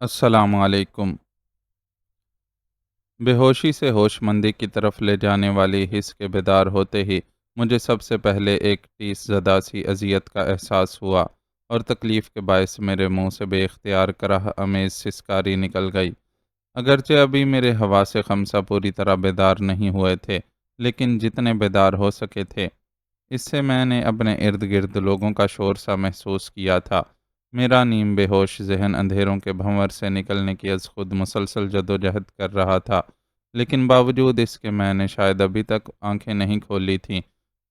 السلام علیکم۔ بے ہوشی سے ہوش مندی کی طرف لے جانے والی حس کے بیدار ہوتے ہی مجھے سب سے پہلے ایک ٹیس زدہ سی اذیت کا احساس ہوا اور تکلیف کے باعث میرے منہ سے بے اختیار کرہ امیز سسکاری نکل گئی۔ اگرچہ ابھی میرے حواس خمسہ پوری طرح بیدار نہیں ہوئے تھے، لیکن جتنے بیدار ہو سکے تھے۔ اس سے میں نے اپنے ارد گرد لوگوں کا شور سا محسوس کیا تھا۔ میرا نیم بے ہوش ذہن اندھیروں کے بھنور سے نکلنے کی از خود مسلسل جدوجہد کر رہا تھا، لیکن باوجود اس کے میں نے شاید ابھی تک آنکھیں نہیں کھولی تھیں۔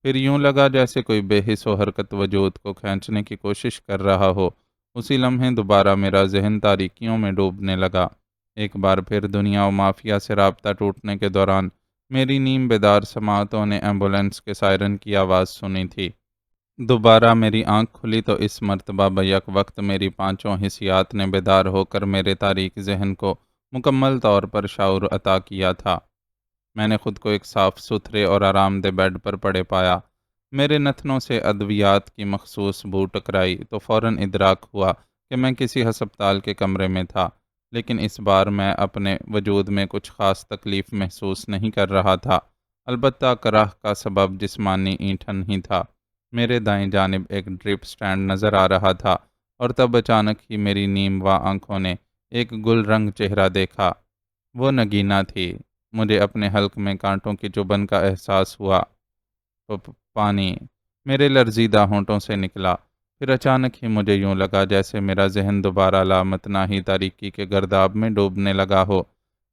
پھر یوں لگا جیسے کوئی بے حس و حرکت وجود کو کھینچنے کی کوشش کر رہا ہو۔ اسی لمحے دوبارہ میرا ذہن تاریکیوں میں ڈوبنے لگا۔ ایک بار پھر دنیا و مافیا سے رابطہ ٹوٹنے کے دوران میری نیم بیدار سماعتوں نے ایمبولینس کے سائرن کی آواز سنی تھی۔ دوبارہ میری آنکھ کھلی تو اس مرتبہ بیک وقت میری پانچوں حسیات نے بیدار ہو کر میرے تاریک ذہن کو مکمل طور پر شعور عطا کیا تھا۔ میں نے خود کو ایک صاف ستھرے اور آرام دہ بیڈ پر پڑے پایا۔ میرے نتنوں سے ادویات کی مخصوص بو ٹکرائی تو فوراً ادراک ہوا کہ میں کسی ہسپتال کے کمرے میں تھا، لیکن اس بار میں اپنے وجود میں کچھ خاص تکلیف محسوس نہیں کر رہا تھا، البتہ کرہ کا سبب جسمانی اینٹھن ہی تھا۔ میرے دائیں جانب ایک ڈرپ سٹینڈ نظر آ رہا تھا اور تب اچانک ہی میری نیم وا آنکھوں نے ایک گل رنگ چہرہ دیکھا۔ وہ نگینا تھی۔ مجھے اپنے حلق میں کانٹوں کی چبھن کا احساس ہوا۔ پانی میرے لرزیدہ ہونٹوں سے نکلا۔ پھر اچانک ہی مجھے یوں لگا جیسے میرا ذہن دوبارہ لامتناہی تاریکی کے گرداب میں ڈوبنے لگا ہو۔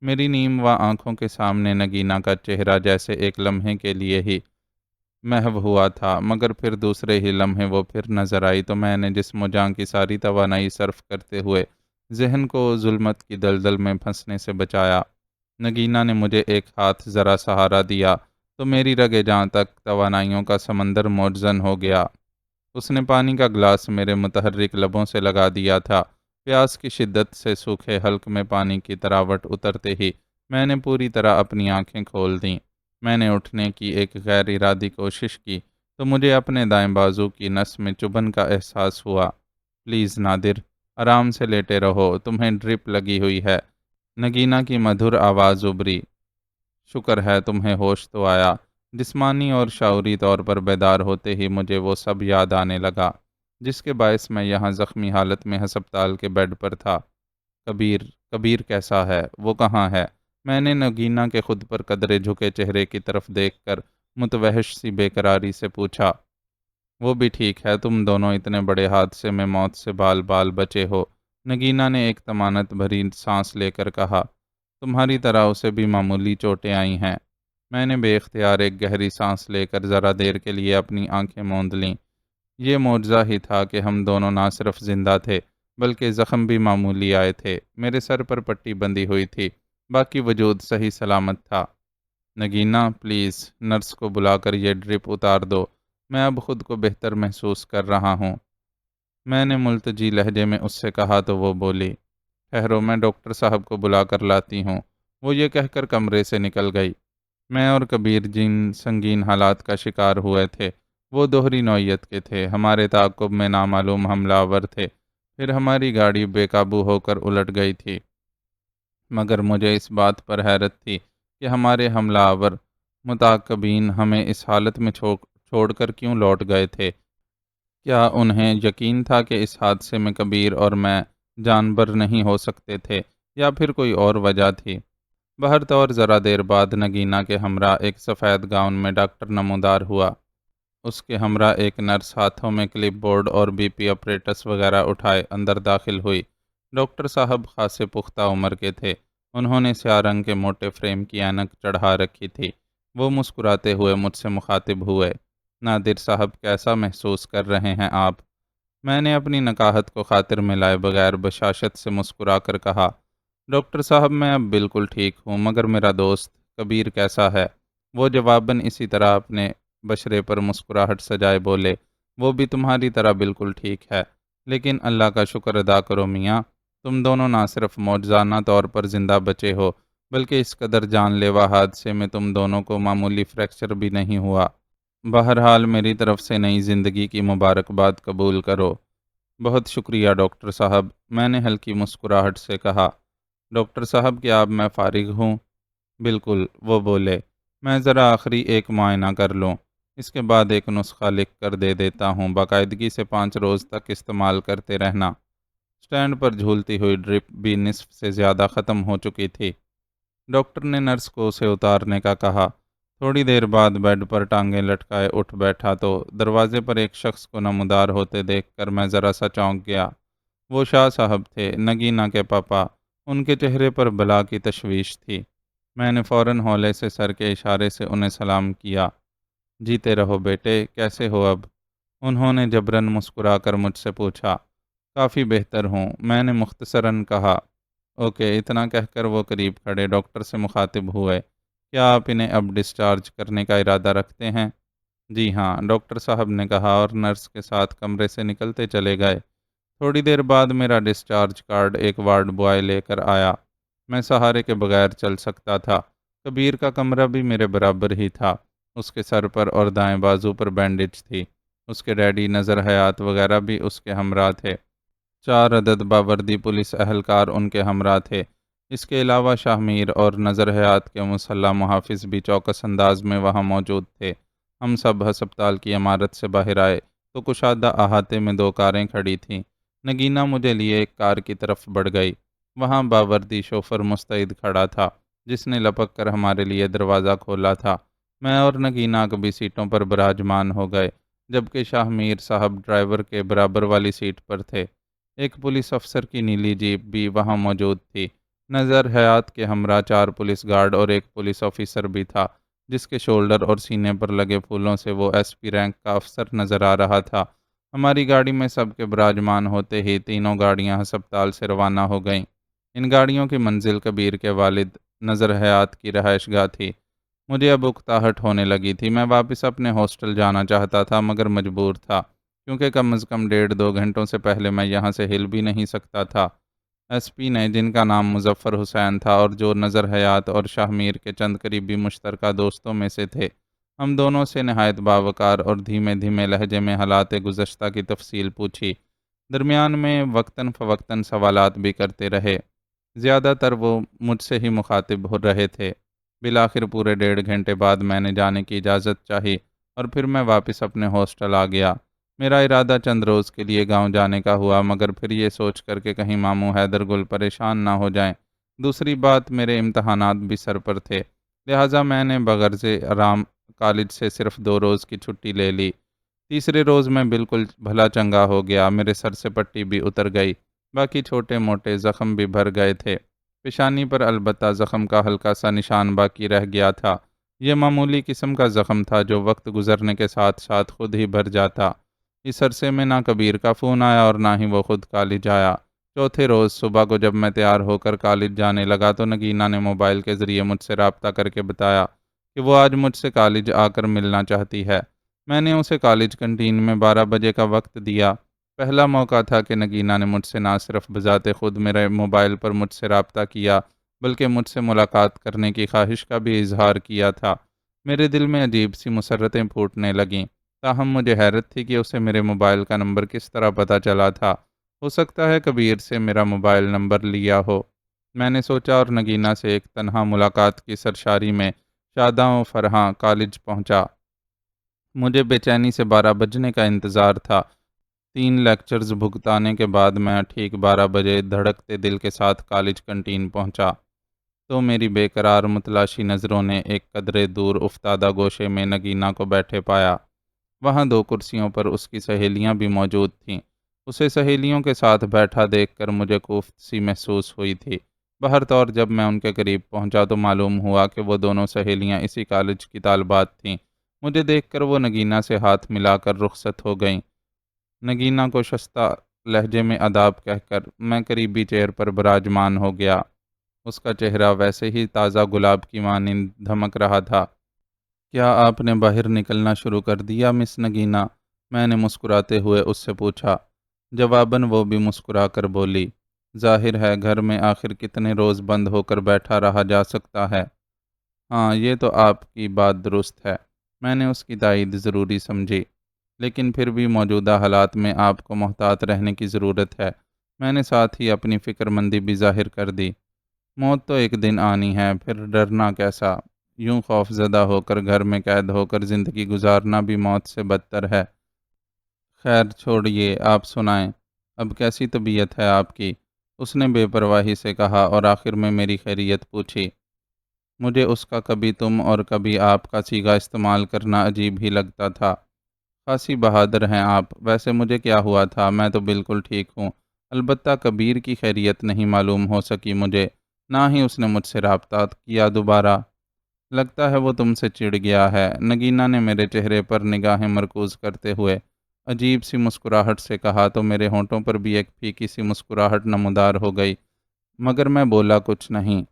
میری نیم وا آنکھوں کے سامنے نگینا کا چہرہ جیسے ایک لمحے کے لیے ہی محو ہوا تھا، مگر پھر دوسرے ہی لمحے وہ پھر نظر آئی تو میں نے جسم و جان کی ساری توانائی صرف کرتے ہوئے ذہن کو ظلمت کی دلدل میں پھنسنے سے بچایا۔ نگینا نے مجھے ایک ہاتھ ذرا سہارا دیا تو میری رگے جاں تک توانائیوں کا سمندر موجزن ہو گیا۔ اس نے پانی کا گلاس میرے متحرک لبوں سے لگا دیا تھا۔ پیاس کی شدت سے سوکھے حلق میں پانی کی تراوٹ اترتے ہی میں نے پوری طرح اپنی آنکھیں کھول دیں۔ میں نے اٹھنے کی ایک غیر ارادی کوشش کی تو مجھے اپنے دائیں بازو کی نس میں چبھن کا احساس ہوا۔ پلیز نادر، آرام سے لیٹے رہو، تمہیں ڈرپ لگی ہوئی ہے۔ نگینا کی مدھر آواز ابری۔ شکر ہے تمہیں ہوش تو آیا۔ جسمانی اور شعوری طور پر بیدار ہوتے ہی مجھے وہ سب یاد آنے لگا جس کے باعث میں یہاں زخمی حالت میں ہسپتال کے بیڈ پر تھا۔ کبیر کیسا ہے؟ وہ کہاں ہے؟ میں نے نگینا کے خود پر قدرے جھکے چہرے کی طرف دیکھ کر متوحش سی بے قراری سے پوچھا۔ وہ بھی ٹھیک ہے، تم دونوں اتنے بڑے حادثے میں موت سے بال بال بچے ہو، نگینا نے ایک طمانت بھری سانس لے کر کہا۔ تمہاری طرح اسے بھی معمولی چوٹیں آئی ہیں۔ میں نے بے اختیار ایک گہری سانس لے کر ذرا دیر کے لیے اپنی آنکھیں موند لیں۔ یہ معجزہ ہی تھا کہ ہم دونوں نہ صرف زندہ تھے بلکہ زخم بھی معمولی آئے تھے۔ میرے سر پر پٹی بندھی ہوئی تھی، باقی وجود صحیح سلامت تھا۔ نگینا پلیز نرس کو بلا کر یہ ڈرپ اتار دو، میں اب خود کو بہتر محسوس کر رہا ہوں، میں نے ملتجی لہجے میں اس سے کہا تو وہ بولی۔ ٹھہرو، میں ڈاکٹر صاحب کو بلا کر لاتی ہوں، وہ یہ کہہ کر کمرے سے نکل گئی۔ میں اور کبیر جن سنگین حالات کا شکار ہوئے تھے وہ دوہری نوعیت کے تھے۔ ہمارے تعاقب میں نامعلوم حملہ آور تھے، پھر ہماری گاڑی بے قابو ہو کر الٹ گئی تھی، مگر مجھے اس بات پر حیرت تھی کہ ہمارے حملہ آور متعاقبین ہمیں اس حالت میں چھوڑ کر کیوں لوٹ گئے تھے۔ کیا انہیں یقین تھا کہ اس حادثے میں کبیر اور میں جانبر نہیں ہو سکتے تھے، یا پھر کوئی اور وجہ تھی؟ بہرطور ذرا دیر بعد نگینا کے ہمراہ ایک سفید گاؤن میں ڈاکٹر نمودار ہوا۔ اس کے ہمراہ ایک نرس ہاتھوں میں کلپ بورڈ اور بی پی اپریٹس وغیرہ اٹھائے اندر داخل ہوئی۔ ڈاکٹر صاحب خاصے پختہ عمر کے تھے۔ انہوں نے سیاہ رنگ کے موٹے فریم کی اینک چڑھا رکھی تھی۔ وہ مسکراتے ہوئے مجھ سے مخاطب ہوئے۔ نادر صاحب، کیسا محسوس کر رہے ہیں آپ؟ میں نے اپنی نکاہت کو خاطر میں لائے بغیر بشاشت سے مسکرا کر کہا۔ ڈاکٹر صاحب، میں اب بالکل ٹھیک ہوں، مگر میرا دوست کبیر کیسا ہے؟ وہ جواباً اسی طرح اپنے بشرے پر مسکراہٹ سجائے بولے۔ وہ بھی تمہاری طرح بالکل ٹھیک ہے، لیکن اللہ کا شکر ادا کرو میاں، تم دونوں نہ صرف معجزانہ طور پر زندہ بچے ہو بلکہ اس قدر جان لیوا حادثے میں تم دونوں کو معمولی فریکچر بھی نہیں ہوا۔ بہرحال میری طرف سے نئی زندگی کی مبارکباد قبول کرو۔ بہت شکریہ ڈاکٹر صاحب، میں نے ہلکی مسکراہٹ سے کہا۔ ڈاکٹر صاحب کیا اب میں فارغ ہوں؟ بالکل، وہ بولے۔ میں ذرا آخری ایک معائنہ کر لوں، اس کے بعد ایک نسخہ لکھ کر دے دیتا ہوں، باقاعدگی سے 5 روز تک استعمال کرتے رہنا۔ اسٹینڈ پر جھولتی ہوئی ڈرپ بھی نصف سے زیادہ ختم ہو چکی تھی۔ ڈاکٹر نے نرس کو اسے اتارنے کا کہا۔ تھوڑی دیر بعد بیڈ پر ٹانگیں لٹکائے اٹھ بیٹھا تو دروازے پر ایک شخص کو نمودار ہوتے دیکھ کر میں ذرا سا چونک گیا۔ وہ شاہ صاحب تھے، نگینا کے پاپا۔ ان کے چہرے پر بلا کی تشویش تھی۔ میں نے فوراً ہولے سے سر کے اشارے سے انہیں سلام کیا۔ جیتے رہو بیٹے، کیسے ہو اب؟ انہوں نے جبراً مسکرا کر مجھ سے پوچھا۔ کافی بہتر ہوں، میں نے مختصراً کہا۔ اوکے، اتنا کہہ کر وہ قریب کھڑے ڈاکٹر سے مخاطب ہوئے۔ کیا آپ انہیں اب ڈسچارج کرنے کا ارادہ رکھتے ہیں؟ جی ہاں، ڈاکٹر صاحب نے کہا اور نرس کے ساتھ کمرے سے نکلتے چلے گئے۔ تھوڑی دیر بعد میرا ڈسچارج کارڈ ایک وارڈ بوائے لے کر آیا۔ میں سہارے کے بغیر چل سکتا تھا۔ کبیر کا کمرہ بھی میرے برابر ہی تھا۔ اس کے سر پر اور دائیں بازو پر بینڈیج تھی۔ اس کے ڈیڈی نظر حیات وغیرہ بھی اس کے ہمراہ تھے۔ 4 عدد باوردی پولیس اہلکار ان کے ہمراہ تھے۔ اس کے علاوہ شاہ میر اور نظر حیات کے مسلح محافظ بھی چوکس انداز میں وہاں موجود تھے۔ ہم سب ہسپتال کی عمارت سے باہر آئے تو کشادہ احاطے میں 2 کاریں کھڑی تھیں۔ نگینا مجھے لیے ایک کار کی طرف بڑھ گئی۔ وہاں باوردی شوفر مستعد کھڑا تھا، جس نے لپک کر ہمارے لیے دروازہ کھولا تھا۔ میں اور نگینا کبھی سیٹوں پر براجمان ہو گئے، جبکہ شاہ میر صاحب ڈرائیور کے برابر والی سیٹ پر تھے۔ ایک پولیس افسر کی نیلی جیپ بھی وہاں موجود تھی۔ نظر حیات کے ہمراہ 4 پولیس گارڈ اور ایک پولیس آفیسر بھی تھا، جس کے شولڈر اور سینے پر لگے پھولوں سے وہ ایس پی رینک کا افسر نظر آ رہا تھا۔ ہماری گاڑی میں سب کے براجمان ہوتے ہی تینوں گاڑیاں ہسپتال سے روانہ ہو گئیں۔ ان گاڑیوں کی منزل کبیر کے والد نظر حیات کی رہائش گاہ تھی۔ مجھے اب اکتاہٹ ہونے لگی تھی۔ میں واپس اپنے ہاسٹل جانا چاہتا تھا، مگر مجبور تھا، کیونکہ کم از کم 1.5-2 گھنٹوں سے پہلے میں یہاں سے ہل بھی نہیں سکتا تھا۔ ایس پی نے، جن کا نام مظفر حسین تھا اور جو نظر حیات اور شاہ میر کے چند قریبی مشترکہ دوستوں میں سے تھے، ہم دونوں سے نہایت باوقار اور دھیمے دھیمے لہجے میں حالات گزشتہ کی تفصیل پوچھی۔ درمیان میں وقتاً فوقتاً سوالات بھی کرتے رہے۔ زیادہ تر وہ مجھ سے ہی مخاطب ہو رہے تھے۔ بالآخر پورے 1.5 گھنٹے بعد میں نے جانے کی اجازت چاہی اور پھر میں واپس اپنے ہاسٹل آ گیا۔ میرا ارادہ چند روز کے لیے گاؤں جانے کا ہوا، مگر پھر یہ سوچ کر کہ کہیں ماموں حیدر گل پریشان نہ ہو جائیں۔ دوسری بات، میرے امتحانات بھی سر پر تھے، لہٰذا میں نے بغرض آرام کالج سے صرف 2 روز کی چھٹی لے لی۔ تیسرے روز میں بالکل بھلا چنگا ہو گیا، میرے سر سے پٹی بھی اتر گئی، باقی چھوٹے موٹے زخم بھی بھر گئے تھے۔ پیشانی پر البتہ زخم کا ہلکا سا نشان باقی رہ گیا تھا۔ یہ معمولی قسم کا زخم تھا جو وقت گزرنے کے ساتھ ساتھ خود ہی بھر جاتا۔ اس عرصے میں نہ کبیر کا فون آیا اور نہ ہی وہ خود کالج آیا۔ چوتھے روز صبح کو جب میں تیار ہو کر کالج جانے لگا تو نگینا نے موبائل کے ذریعے مجھ سے رابطہ کر کے بتایا کہ وہ آج مجھ سے کالج آ کر ملنا چاہتی ہے۔ میں نے اسے کالج کنٹین میں 12 بجے کا وقت دیا۔ پہلا موقع تھا کہ نگینا نے مجھ سے نہ صرف بذات خود میرے موبائل پر مجھ سے رابطہ کیا، بلکہ مجھ سے ملاقات کرنے کی خواہش کا بھی اظہار کیا تھا۔ میرے دل میں عجیب سی مسرتیں پھوٹنے لگیں، تاہم مجھے حیرت تھی کہ اسے میرے موبائل کا نمبر کس طرح پتہ چلا تھا۔ ہو سکتا ہے کبیر سے میرا موبائل نمبر لیا ہو، میں نے سوچا، اور نگینا سے ایک تنہا ملاقات کی سرشاری میں شاداں و فرحاں کالج پہنچا۔ مجھے بے چینی سے 12 بجنے کا انتظار تھا۔ 3 لیکچرز بھگتانے کے بعد میں ٹھیک 12 بجے دھڑکتے دل کے ساتھ کالج کنٹین پہنچا تو میری بے قرار متلاشی نظروں نے ایک قدرے دور افتادہ گوشے میں نگینا کو بیٹھے پایا۔ وہاں 2 کرسیوں پر اس کی سہیلیاں بھی موجود تھیں۔ اسے سہیلیوں کے ساتھ بیٹھا دیکھ کر مجھے کوفت سی محسوس ہوئی تھی۔ بہرطور جب میں ان کے قریب پہنچا تو معلوم ہوا کہ وہ دونوں سہیلیاں اسی کالج کی طالبات تھیں۔ مجھے دیکھ کر وہ نگینا سے ہاتھ ملا کر رخصت ہو گئیں۔ نگینا کو شستہ لہجے میں آداب کہہ کر میں قریبی چیئر پر براجمان ہو گیا۔ اس کا چہرہ ویسے ہی تازہ گلاب کی مانند دھمک رہا تھا۔ کیا آپ نے باہر نکلنا شروع کر دیا مس نگینا؟ میں نے مسکراتے ہوئے اس سے پوچھا۔ جواباً وہ بھی مسکرا کر بولی، ظاہر ہے گھر میں آخر کتنے روز بند ہو کر بیٹھا رہا جا سکتا ہے۔ ہاں، یہ تو آپ کی بات درست ہے۔ میں نے اس کی تائید ضروری سمجھی۔ لیکن پھر بھی موجودہ حالات میں آپ کو محتاط رہنے کی ضرورت ہے۔ میں نے ساتھ ہی اپنی فکر مندی بھی ظاہر کر دی۔ موت تو ایک دن آنی ہے، پھر ڈرنا کیسا؟ یوں خوف زدہ ہو کر گھر میں قید ہو کر زندگی گزارنا بھی موت سے بدتر ہے۔ خیر چھوڑیے، آپ سنائیں، اب کیسی طبیعت ہے آپ کی؟ اس نے بے پرواہی سے کہا اور آخر میں میری خیریت پوچھی۔ مجھے اس کا کبھی تم اور کبھی آپ کا صیغہ استعمال کرنا عجیب ہی لگتا تھا۔ خاصی بہادر ہیں آپ۔ ویسے مجھے کیا ہوا تھا؟ میں تو بالکل ٹھیک ہوں۔ البتہ کبیر کی خیریت نہیں معلوم ہو سکی مجھے، نہ ہی اس نے مجھ سے رابطہ کیا دوبارہ۔ لگتا ہے وہ تم سے چڑ گیا ہے، نگینہ نے میرے چہرے پر نگاہیں مرکوز کرتے ہوئے عجیب سی مسکراہٹ سے کہا تو میرے ہونٹوں پر بھی ایک پھیکی سی مسکراہٹ نمودار ہو گئی، مگر میں بولا کچھ نہیں۔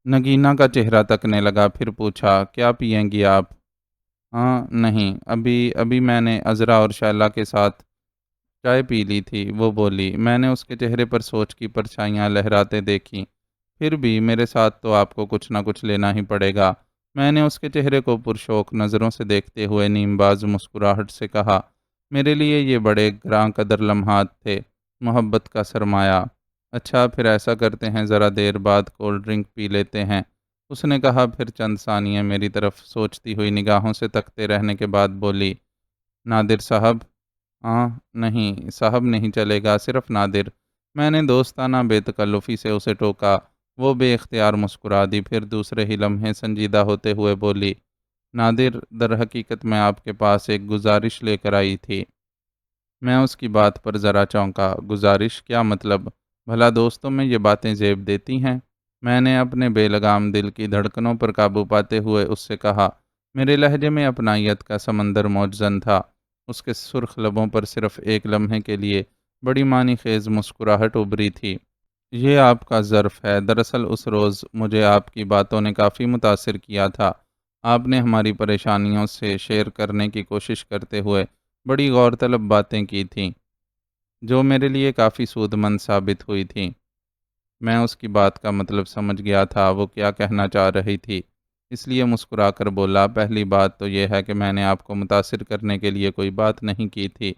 نگینہ کا چہرہ تکنے لگا، پھر پوچھا، کیا پئیں گی آپ؟ ہاں نہیں، ابھی میں نے عذرا اور شیلا کے ساتھ چائے پی لی تھی، وہ بولی۔ میں نے اس کے چہرے پر سوچ کی پرچھائیاں لہراتے دیکھیں۔ پھر بھی میرے ساتھ تو آپ کو کچھ نہ کچھ لینا ہی پڑے گا۔ میں نے اس کے چہرے کو پرشوق نظروں سے دیکھتے ہوئے نیم باز مسکراہٹ سے کہا، میرے لیے یہ بڑے گراں قدر لمحات تھے، محبت کا سرمایہ۔ اچھا پھر ایسا کرتے ہیں، ذرا دیر بعد کولڈ ڈرنک پی لیتے ہیں، اس نے کہا، پھر چند ثانیے میری طرف سوچتی ہوئی نگاہوں سے تکتے رہنے کے بعد بولی، نادر صاحب؟ ہاں نہیں صاحب نہیں چلے گا، صرف نادر۔ میں نے دوستانہ بے تکلفی سے اسے ٹوکا۔ وہ بے اختیار مسکرا دی، پھر دوسرے ہی لمحے سنجیدہ ہوتے ہوئے بولی، نادر در حقیقت میں آپ کے پاس ایک گزارش لے کر آئی تھی۔ میں اس کی بات پر ذرا چونکا۔ گزارش؟ کیا مطلب؟ بھلا دوستوں میں یہ باتیں زیب دیتی ہیں؟ میں نے اپنے بے لگام دل کی دھڑکنوں پر قابو پاتے ہوئے اس سے کہا۔ میرے لہجے میں اپنائیت کا سمندر موجزن تھا۔ اس کے سرخ لبوں پر صرف ایک لمحے کے لیے بڑی معنی خیز مسکراہٹ ابھری تھی۔ یہ آپ کا ظرف ہے۔ دراصل اس روز مجھے آپ کی باتوں نے کافی متاثر کیا تھا۔ آپ نے ہماری پریشانیوں سے شیئر کرنے کی کوشش کرتے ہوئے بڑی غور طلب باتیں کی تھیں، جو میرے لیے کافی سود مند ثابت ہوئی تھیں۔ میں اس کی بات کا مطلب سمجھ گیا تھا، وہ کیا کہنا چاہ رہی تھی، اس لیے مسکرا کر بولا، پہلی بات تو یہ ہے کہ میں نے آپ کو متاثر کرنے کے لیے کوئی بات نہیں کی تھی۔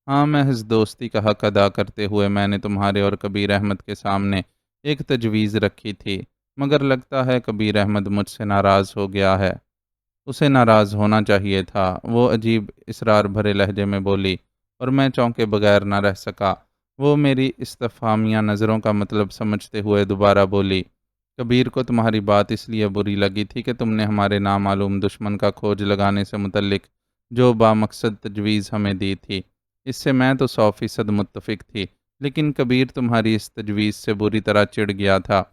ہاں محض دوستی کا حق ادا کرتے ہوئے میں نے تمہارے اور کبیر احمد کے سامنے ایک تجویز رکھی تھی، مگر لگتا ہے کبیر احمد مجھ سے ناراض ہو گیا ہے۔ اسے ناراض ہونا چاہیے تھا، وہ عجیب اصرار بھرے لہجے میں بولی، اور میں چونکے بغیر نہ رہ سکا۔ وہ میری استفہامیہ نظروں کا مطلب سمجھتے ہوئے دوبارہ بولی، کبیر کو تمہاری بات اس لیے بری لگی تھی کہ تم نے ہمارے نامعلوم دشمن کا کھوج لگانے سے متعلق جو بامقصد تجویز ہمیں دی تھی، اس سے میں تو 100% متفق تھی، لیکن کبیر تمہاری اس تجویز سے بری طرح چڑ گیا تھا۔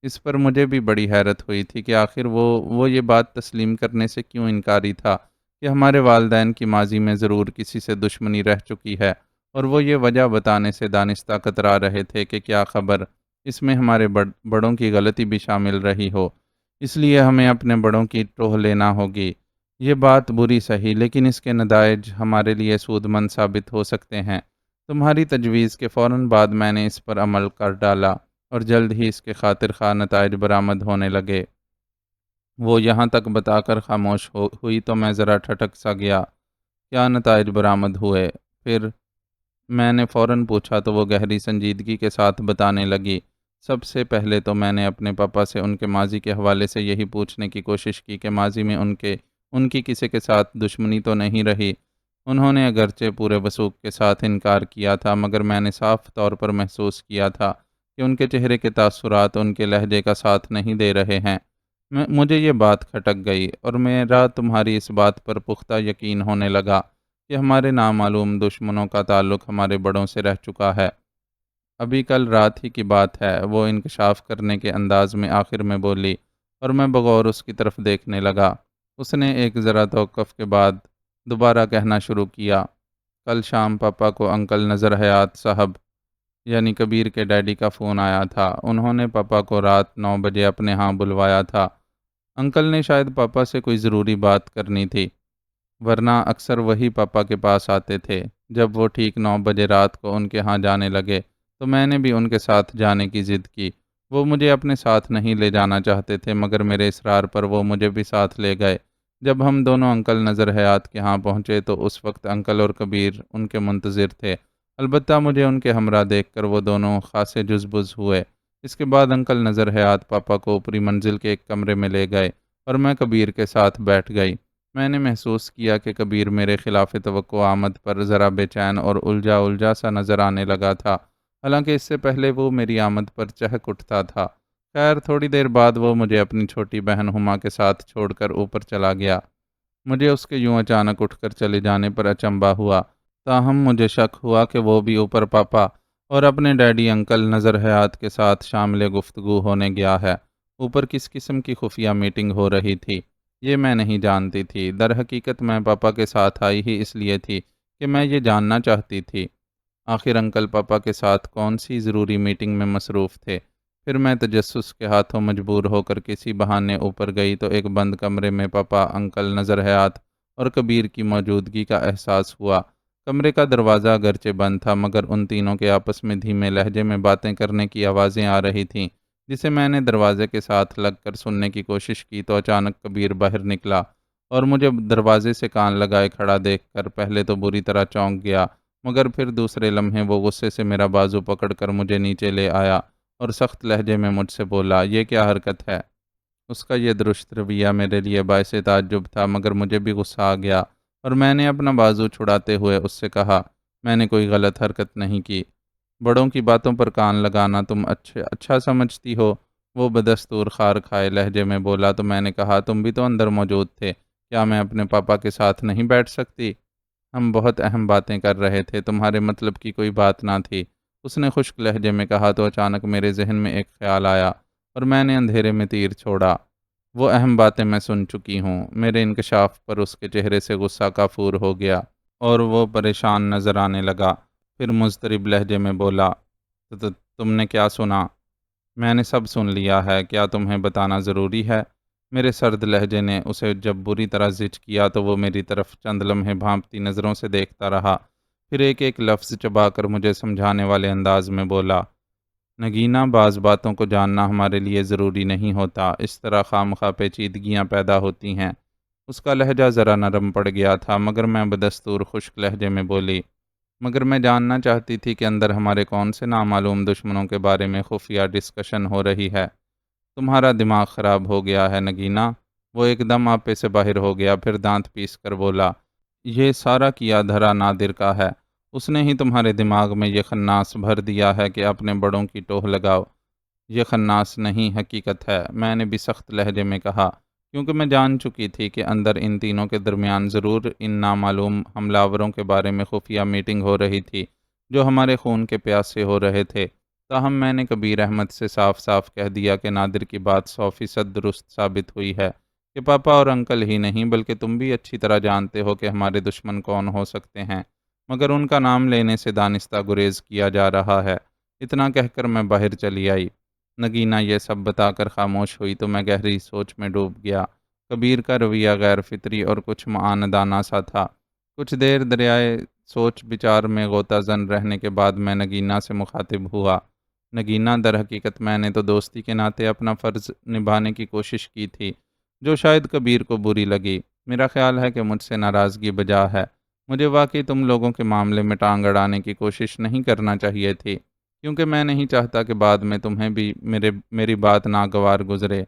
اس پر مجھے بھی بڑی حیرت ہوئی تھی کہ آخر وہ یہ بات تسلیم کرنے سے کیوں انکاری تھا کہ ہمارے والدین کی ماضی میں ضرور کسی سے دشمنی رہ چکی ہے، اور وہ یہ وجہ بتانے سے دانستہ کترا رہے تھے کہ کیا خبر اس میں ہمارے بڑوں کی غلطی بھی شامل رہی ہو، اس لیے ہمیں اپنے بڑوں کی ٹوہ لینا ہوگی۔ یہ بات بری سہی، لیکن اس کے نتائج ہمارے لیے سود مند ثابت ہو سکتے ہیں۔ تمہاری تجویز کے فوراً بعد میں نے اس پر عمل کر ڈالا، اور جلد ہی اس کے خاطر خواہ نتائج برآمد ہونے لگے۔ وہ یہاں تک بتا کر خاموش ہوئی تو میں ذرا ٹھٹک سا گیا۔ کیا نتائج برآمد ہوئے؟ پھر میں نے فوراً پوچھا تو وہ گہری سنجیدگی کے ساتھ بتانے لگی، سب سے پہلے تو میں نے اپنے پاپا سے ان کے ماضی کے حوالے سے یہی پوچھنے کی کوشش کی کہ ماضی میں ان کی کسی کے ساتھ دشمنی تو نہیں رہی۔ انہوں نے اگرچہ پورے وثوق کے ساتھ انکار کیا تھا، مگر میں نے صاف طور پر محسوس کیا تھا کہ ان کے چہرے کے تاثرات ان کے لہجے کا ساتھ نہیں دے رہے ہیں۔ مجھے یہ بات کھٹک گئی، اور میرا تمہاری اس بات پر پختہ یقین ہونے لگا کہ ہمارے نامعلوم دشمنوں کا تعلق ہمارے بڑوں سے رہ چکا ہے۔ ابھی کل رات ہی کی بات ہے، وہ انکشاف کرنے کے انداز میں آخر میں بولی، اور میں بغور اس کی طرف دیکھنے لگا۔ اس نے ایک ذرا توقف کے بعد دوبارہ کہنا شروع کیا، کل شام پاپا کو انکل نذر حیات صاحب یعنی کبیر کے ڈیڈی کا فون آیا تھا۔ انہوں نے پاپا کو رات 9 بجے اپنے ہاں بلوایا تھا۔ انکل نے شاید پاپا سے کوئی ضروری بات کرنی تھی، ورنہ اکثر وہی پاپا کے پاس آتے تھے۔ جب وہ ٹھیک 9 بجے رات کو ان کے ہاں جانے لگے تو میں نے بھی ان کے ساتھ جانے کی ضد کی۔ وہ مجھے اپنے ساتھ نہیں لے جانا چاہتے تھے، مگر میرے اصرار پر وہ مجھے بھی ساتھ لے گئے۔ جب ہم دونوں انکل نظر حیات کے ہاں پہنچے تو اس وقت انکل اور کبیر ان کے منتظر تھے۔ البتہ مجھے ان کے ہمراہ دیکھ کر وہ دونوں خاصے جزبز ہوئے۔ اس کے بعد انکل نظر حیات پاپا کو اوپری منزل کے ایک کمرے میں لے گئے اور میں کبیر کے ساتھ بیٹھ گئی۔ میں نے محسوس کیا کہ کبیر میرے خلاف توقع آمد پر ذرا بے چین اور الجھا سا نظر آنے لگا تھا، حالانکہ اس سے پہلے وہ میری آمد پر چہک اٹھتا تھا۔ خیر تھوڑی دیر بعد وہ مجھے اپنی چھوٹی بہن ہما کے ساتھ چھوڑ کر اوپر چلا گیا۔ مجھے اس کے یوں اچانک اٹھ کر چلے جانے پر اچنبھا ہوا، تاہم مجھے شک ہوا کہ وہ بھی اوپر پاپا اور اپنے ڈیڈی انکل نظر حیات کے ساتھ شامل گفتگو ہونے گیا ہے۔ اوپر کس قسم کی خفیہ میٹنگ ہو رہی تھی یہ میں نہیں جانتی تھی۔ در حقیقت میں پاپا کے ساتھ آئی ہی اس لیے تھی کہ میں یہ جاننا چاہتی تھی آخر انکل پاپا کے ساتھ کون سی ضروری میٹنگ میں مصروف تھے۔ پھر میں تجسس کے ہاتھوں مجبور ہو کر کسی بہانے اوپر گئی تو ایک بند کمرے میں پاپا، انکل نظر حیات اور کبیر کی موجودگی کا احساس ہوا۔ کمرے کا دروازہ اگرچہ بند تھا مگر ان تینوں کے آپس میں دھیمے لہجے میں باتیں کرنے کی آوازیں آ رہی تھیں، جسے میں نے دروازے کے ساتھ لگ کر سننے کی کوشش کی تو اچانک کبیر باہر نکلا اور مجھے دروازے سے کان لگائے کھڑا دیکھ کر پہلے تو بری طرح چونک گیا، مگر پھر دوسرے لمحے وہ غصے سے میرا بازو پکڑ کر مجھے نیچے لے آیا اور سخت لہجے میں مجھ سے بولا، یہ کیا حرکت ہے؟ اس کا یہ درست رویہ میرے لیے باعث تعجب تھا مگر مجھے بھی غصہ آ گیا اور میں نے اپنا بازو چھڑاتے ہوئے اس سے کہا، میں نے کوئی غلط حرکت نہیں کی۔ بڑوں کی باتوں پر کان لگانا تم اچھا سمجھتی ہو؟ وہ بدستور خار کھائے لہجے میں بولا تو میں نے کہا، تم بھی تو اندر موجود تھے، کیا میں اپنے پاپا کے ساتھ نہیں بیٹھ سکتی؟ ہم بہت اہم باتیں کر رہے تھے، تمہارے مطلب کی کوئی بات نہ تھی، اس نے خشک لہجے میں کہا تو اچانک میرے ذہن میں ایک خیال آیا اور میں نے اندھیرے میں تیر چھوڑا۔ وہ اہم باتیں میں سن چکی ہوں۔ میرے انکشاف پر اس کے چہرے سے غصہ کافور ہو گیا اور وہ پریشان نظر آنے لگا۔ پھر مضطرب لہجے میں بولا، تم نے کیا سنا؟ میں نے سب سن لیا ہے، کیا تمہیں بتانا ضروری ہے؟ میرے سرد لہجے نے اسے جب بری طرح زچ کیا تو وہ میری طرف چند لمحے بھانپتی نظروں سے دیکھتا رہا، پھر ایک ایک لفظ چبا کر مجھے سمجھانے والے انداز میں بولا، نگینہ بعض باتوں کو جاننا ہمارے لیے ضروری نہیں ہوتا، اس طرح خواہ پیچیدگیاں پیدا ہوتی ہیں۔ اس کا لہجہ ذرا نرم پڑ گیا تھا مگر میں بدستور خشک لہجے میں بولی، مگر میں جاننا چاہتی تھی کہ اندر ہمارے کون سے نامعلوم دشمنوں کے بارے میں خفیہ ڈسکشن ہو رہی ہے۔ تمہارا دماغ خراب ہو گیا ہے نگینہ؟ وہ ایک دم آپے سے باہر ہو گیا، پھر دانت پیس کر بولا، یہ سارا کیا دھرا نادر کا ہے، اس نے ہی تمہارے دماغ میں یہ خناس بھر دیا ہے کہ اپنے بڑوں کی ٹوہ لگاؤ۔ یہ خناس نہیں، حقیقت ہے، میں نے بھی سخت لہجے میں کہا، کیونکہ میں جان چکی تھی کہ اندر ان تینوں کے درمیان ضرور ان نامعلوم حملہ کے بارے میں خفیہ میٹنگ ہو رہی تھی جو ہمارے خون کے پیاسے ہو رہے تھے۔ تاہم میں نے کبیر احمد سے صاف صاف کہہ دیا کہ نادر کی بات 100% درست ثابت ہوئی ہے کہ پاپا اور انکل ہی نہیں بلکہ تم بھی اچھی طرح جانتے ہو کہ ہمارے دشمن کون ہو سکتے ہیں، مگر ان کا نام لینے سے دانستہ گریز کیا جا رہا ہے۔ اتنا کہہ کر میں باہر چلی آئی۔ نگینہ یہ سب بتا کر خاموش ہوئی تو میں گہری سوچ میں ڈوب گیا۔ کبیر کا رویہ غیر فطری اور کچھ معاندانہ سا تھا۔ کچھ دیر دریائے سوچ بچار میں غوطہ زن رہنے کے بعد میں نگینہ سے مخاطب ہوا، نگینہ در حقیقت میں نے تو دوستی کے ناطے اپنا فرض نبھانے کی کوشش کی تھی جو شاید کبیر کو بری لگی۔ میرا خیال ہے کہ مجھ سے ناراضگی بجا ہے۔ مجھے واقعی تم لوگوں کے معاملے میں ٹانگ اڑانے کی کوشش نہیں کرنا چاہیے تھی، کیونکہ میں نہیں چاہتا کہ بعد میں تمہیں بھی میری بات ناگوار گزرے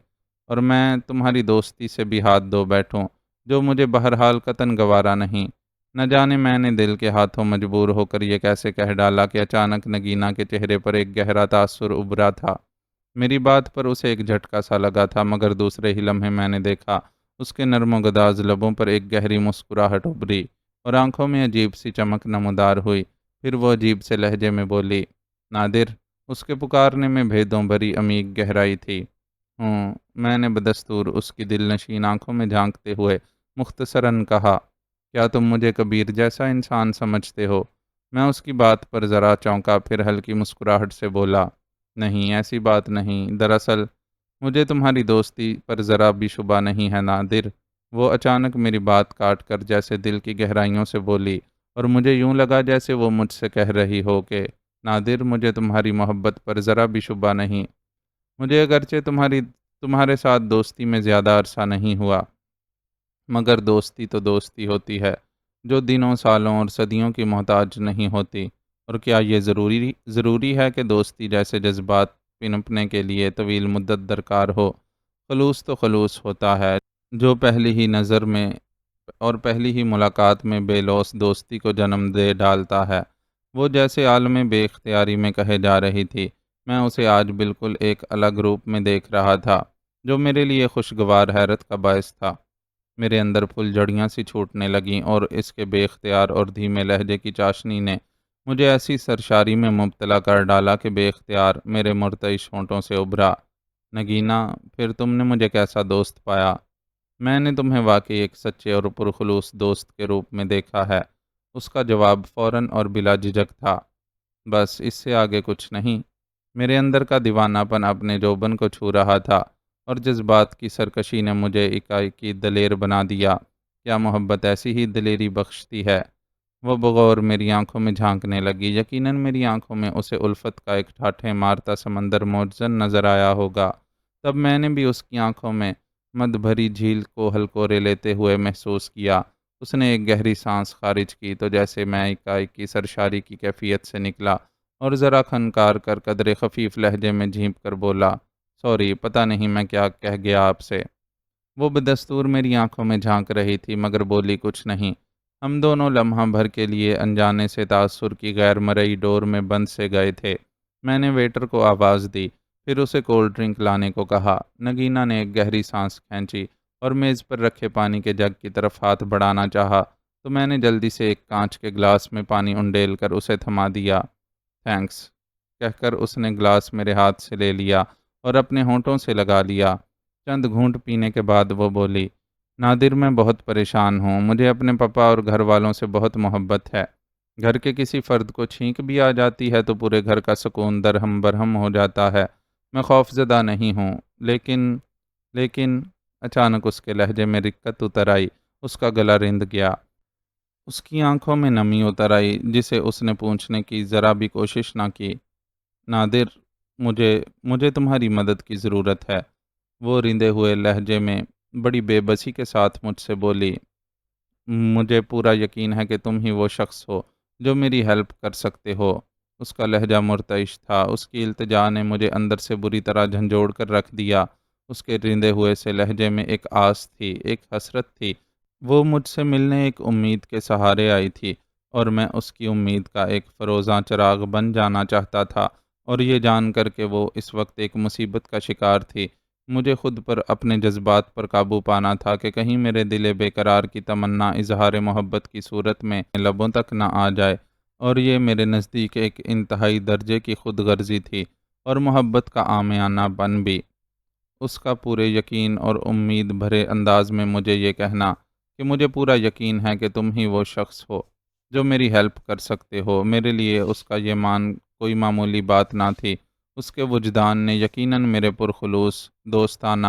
اور میں تمہاری دوستی سے بھی ہاتھ دھو بیٹھوں، جو مجھے بہرحال قطعاً گوارا نہیں۔ نہ جانے میں نے دل کے ہاتھوں مجبور ہو کر یہ کیسے کہہ ڈالا کہ اچانک نگینہ کے چہرے پر ایک گہرا تاثر ابھرا تھا۔ میری بات پر اسے ایک جھٹکا سا لگا تھا مگر دوسرے ہی لمحے میں نے دیکھا اس کے نرم و گداز لبوں پر ایک گہری مسکراہٹ ابھری اور آنکھوں میں عجیب سی چمک نمودار ہوئی۔ پھر وہ عجیب سے لہجے میں بولی، نادر؟ اس کے پکارنے میں بھیدوں بھری عمیق گہرائی تھی۔ ہوں، میں نے بدستور اس کی دل نشین آنکھوں میں جھانکتے ہوئے مختصراً کہا، کیا تم مجھے کبیر جیسا انسان سمجھتے ہو؟ میں اس کی بات پر ذرا چونکا، پھر ہلکی مسکراہٹ سے بولا، نہیں ایسی بات نہیں، دراصل مجھے تمہاری دوستی پر ذرا بھی شبہ نہیں ہے نادر۔ وہ اچانک میری بات کاٹ کر جیسے دل کی گہرائیوں سے بولی اور مجھے یوں لگا جیسے وہ مجھ سے کہہ رہی ہو کہ نادر مجھے تمہاری محبت پر ذرا بھی شبہ نہیں، مجھے اگرچہ تمہارے ساتھ دوستی میں زیادہ عرصہ نہیں ہوا مگر دوستی تو دوستی ہوتی ہے جو دنوں سالوں اور صدیوں کی محتاج نہیں ہوتی۔ اور کیا یہ ضروری ہے کہ دوستی جیسے جذبات پنپنے کے لیے طویل مدت درکار ہو؟ خلوص تو خلوص ہوتا ہے جو پہلی ہی نظر میں اور پہلی ہی ملاقات میں بے لوث دوستی کو جنم دے ڈالتا ہے۔ وہ جیسے عالم بے اختیاری میں کہے جا رہی تھی، میں اسے آج بالکل ایک الگ روپ میں دیکھ رہا تھا جو میرے لیے خوشگوار حیرت کا باعث تھا۔ میرے اندر پھول جھڑیاں سی چھوٹنے لگیں اور اس کے بے اختیار اور دھیمے لہجے کی چاشنی نے مجھے ایسی سرشاری میں مبتلا کر ڈالا کہ بے اختیار میرے مرتعش ہونٹوں سے ابھرا، نگینا، پھر تم نے مجھے کیسا دوست پایا؟ میں نے تمہیں واقعی ایک سچے اور پرخلوص دوست کے روپ میں دیکھا ہے۔ اس کا جواب فوراً اور بلا جھجک تھا، بس اس سے آگے کچھ نہیں۔ میرے اندر کا دیوانہ پن اپنے جوبن کو چھو رہا تھا اور جذبات کی سرکشی نے مجھے ایکائکی دلیر بنا دیا۔ کیا محبت ایسی ہی دلیری بخشتی ہے؟ وہ بغور میری آنکھوں میں جھانکنے لگی۔ یقیناً میری آنکھوں میں اسے الفت کا ایک ٹھاٹھے مارتا سمندر موجزن نظر آیا ہوگا۔ تب میں نے بھی اس کی آنکھوں میں مد بھری جھیل کو ہلکورے لیتے ہوئے محسوس کیا۔ اس نے ایک گہری سانس خارج کی تو جیسے میں ایکائکی سرشاری کی کیفیت سے نکلا اور ذرا کھنکار کر قدرے خفیف لہجے میں جھینپ کر بولا، سوری، پتہ نہیں میں کیا کہہ گیا آپ سے۔ وہ بدستور میری آنکھوں میں جھانک رہی تھی مگر بولی کچھ نہیں۔ ہم دونوں لمحہ بھر کے لیے انجانے سے تاثر کی غیر مرئی ڈور میں بند سے گئے تھے۔ میں نے ویٹر کو آواز دی، پھر اسے کولڈ ڈرنک لانے کو کہا۔ نگینا نے ایک گہری سانس کھینچی اور میز پر رکھے پانی کے جگ کی طرف ہاتھ بڑھانا چاہا تو میں نے جلدی سے ایک کانچ کے گلاس میں پانی انڈیل کر اسے تھما دیا۔ تھینکس کہہ کر اس نے گلاس میرے ہاتھ سے لے لیا اور اپنے ہونٹوں سے لگا لیا۔ چند گھونٹ پینے کے بعد وہ بولی، نادر، میں بہت پریشان ہوں۔ مجھے اپنے پاپا اور گھر والوں سے بہت محبت ہے۔ گھر کے کسی فرد کو چھینک بھی آ جاتی ہے تو پورے گھر کا سکون درہم برہم ہو جاتا ہے۔ میں خوف زدہ نہیں ہوں، لیکن اچانک اس کے لہجے میں رقت اتر آئی، اس کا گلا رند گیا۔ اس کی آنکھوں میں نمی اتر آئی جسے اس نے پوچھنے کی ذرا بھی کوشش نہ کی۔ نادر، مجھے تمہاری مدد کی ضرورت ہے، وہ رندے ہوئے لہجے میں بڑی بے بسی کے ساتھ مجھ سے بولی۔ مجھے پورا یقین ہے کہ تم ہی وہ شخص ہو جو میری ہیلپ کر سکتے ہو۔ اس کا لہجہ مرتعش تھا۔ اس کی التجا نے مجھے اندر سے بری طرح جھنجھوڑ کر رکھ دیا۔ اس کے رندے ہوئے سے لہجے میں ایک آس تھی، ایک حسرت تھی۔ وہ مجھ سے ملنے ایک امید کے سہارے آئی تھی اور میں اس کی امید کا ایک فروزاں چراغ بن جانا چاہتا تھا، اور یہ جان کر کہ وہ اس وقت ایک مصیبت کا شکار تھی، مجھے خود پر اپنے جذبات پر قابو پانا تھا کہ کہیں میرے دل بے قرار کی تمنا اظہار محبت کی صورت میں لبوں تک نہ آ جائے، اور یہ میرے نزدیک ایک انتہائی درجے کی خود غرضی تھی اور محبت کا عامیانہ پن بھی۔ اس کا پورے یقین اور امید بھرے انداز میں مجھے یہ کہنا کہ مجھے پورا یقین ہے کہ تم ہی وہ شخص ہو جو میری ہیلپ کر سکتے ہو، میرے لیے اس کا یہ مان کوئی معمولی بات نہ تھی۔ اس کے وجدان نے یقیناً میرے پرخلوص، دوستانہ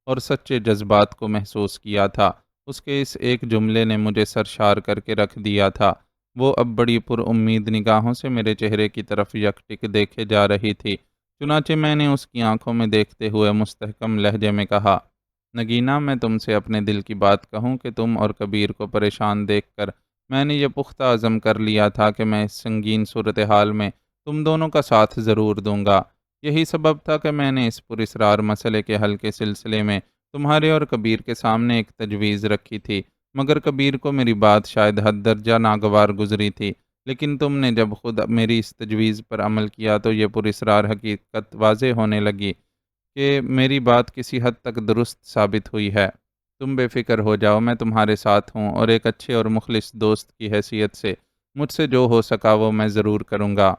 اور سچے جذبات کو محسوس کیا تھا۔ اس کے اس ایک جملے نے مجھے سرشار کر کے رکھ دیا تھا۔ وہ اب بڑی پر امید نگاہوں سے میرے چہرے کی طرف یکٹک دیکھے جا رہی تھی۔ چنانچہ میں نے اس کی آنکھوں میں دیکھتے ہوئے مستحکم لہجے میں کہا، نگینا، میں تم سے اپنے دل کی بات کہوں کہ تم اور کبیر کو پریشان دیکھ کر میں نے یہ پختہ عزم کر لیا تھا کہ میں اس سنگین صورتحال میں تم دونوں کا ساتھ ضرور دوں گا۔ یہی سبب تھا کہ میں نے اس پراسرار مسئلے کے حل کے سلسلے میں تمہارے اور کبیر کے سامنے ایک تجویز رکھی تھی، مگر کبیر کو میری بات شاید حد درجہ ناگوار گزری تھی۔ لیکن تم نے جب خود میری اس تجویز پر عمل کیا تو یہ پراسرار حقیقت واضح ہونے لگی کہ میری بات کسی حد تک درست ثابت ہوئی ہے۔ تم بے فکر ہو جاؤ، میں تمہارے ساتھ ہوں اور ایک اچھے اور مخلص دوست کی حیثیت سے مجھ سے جو ہو سکا وہ میں ضرور کروں گا۔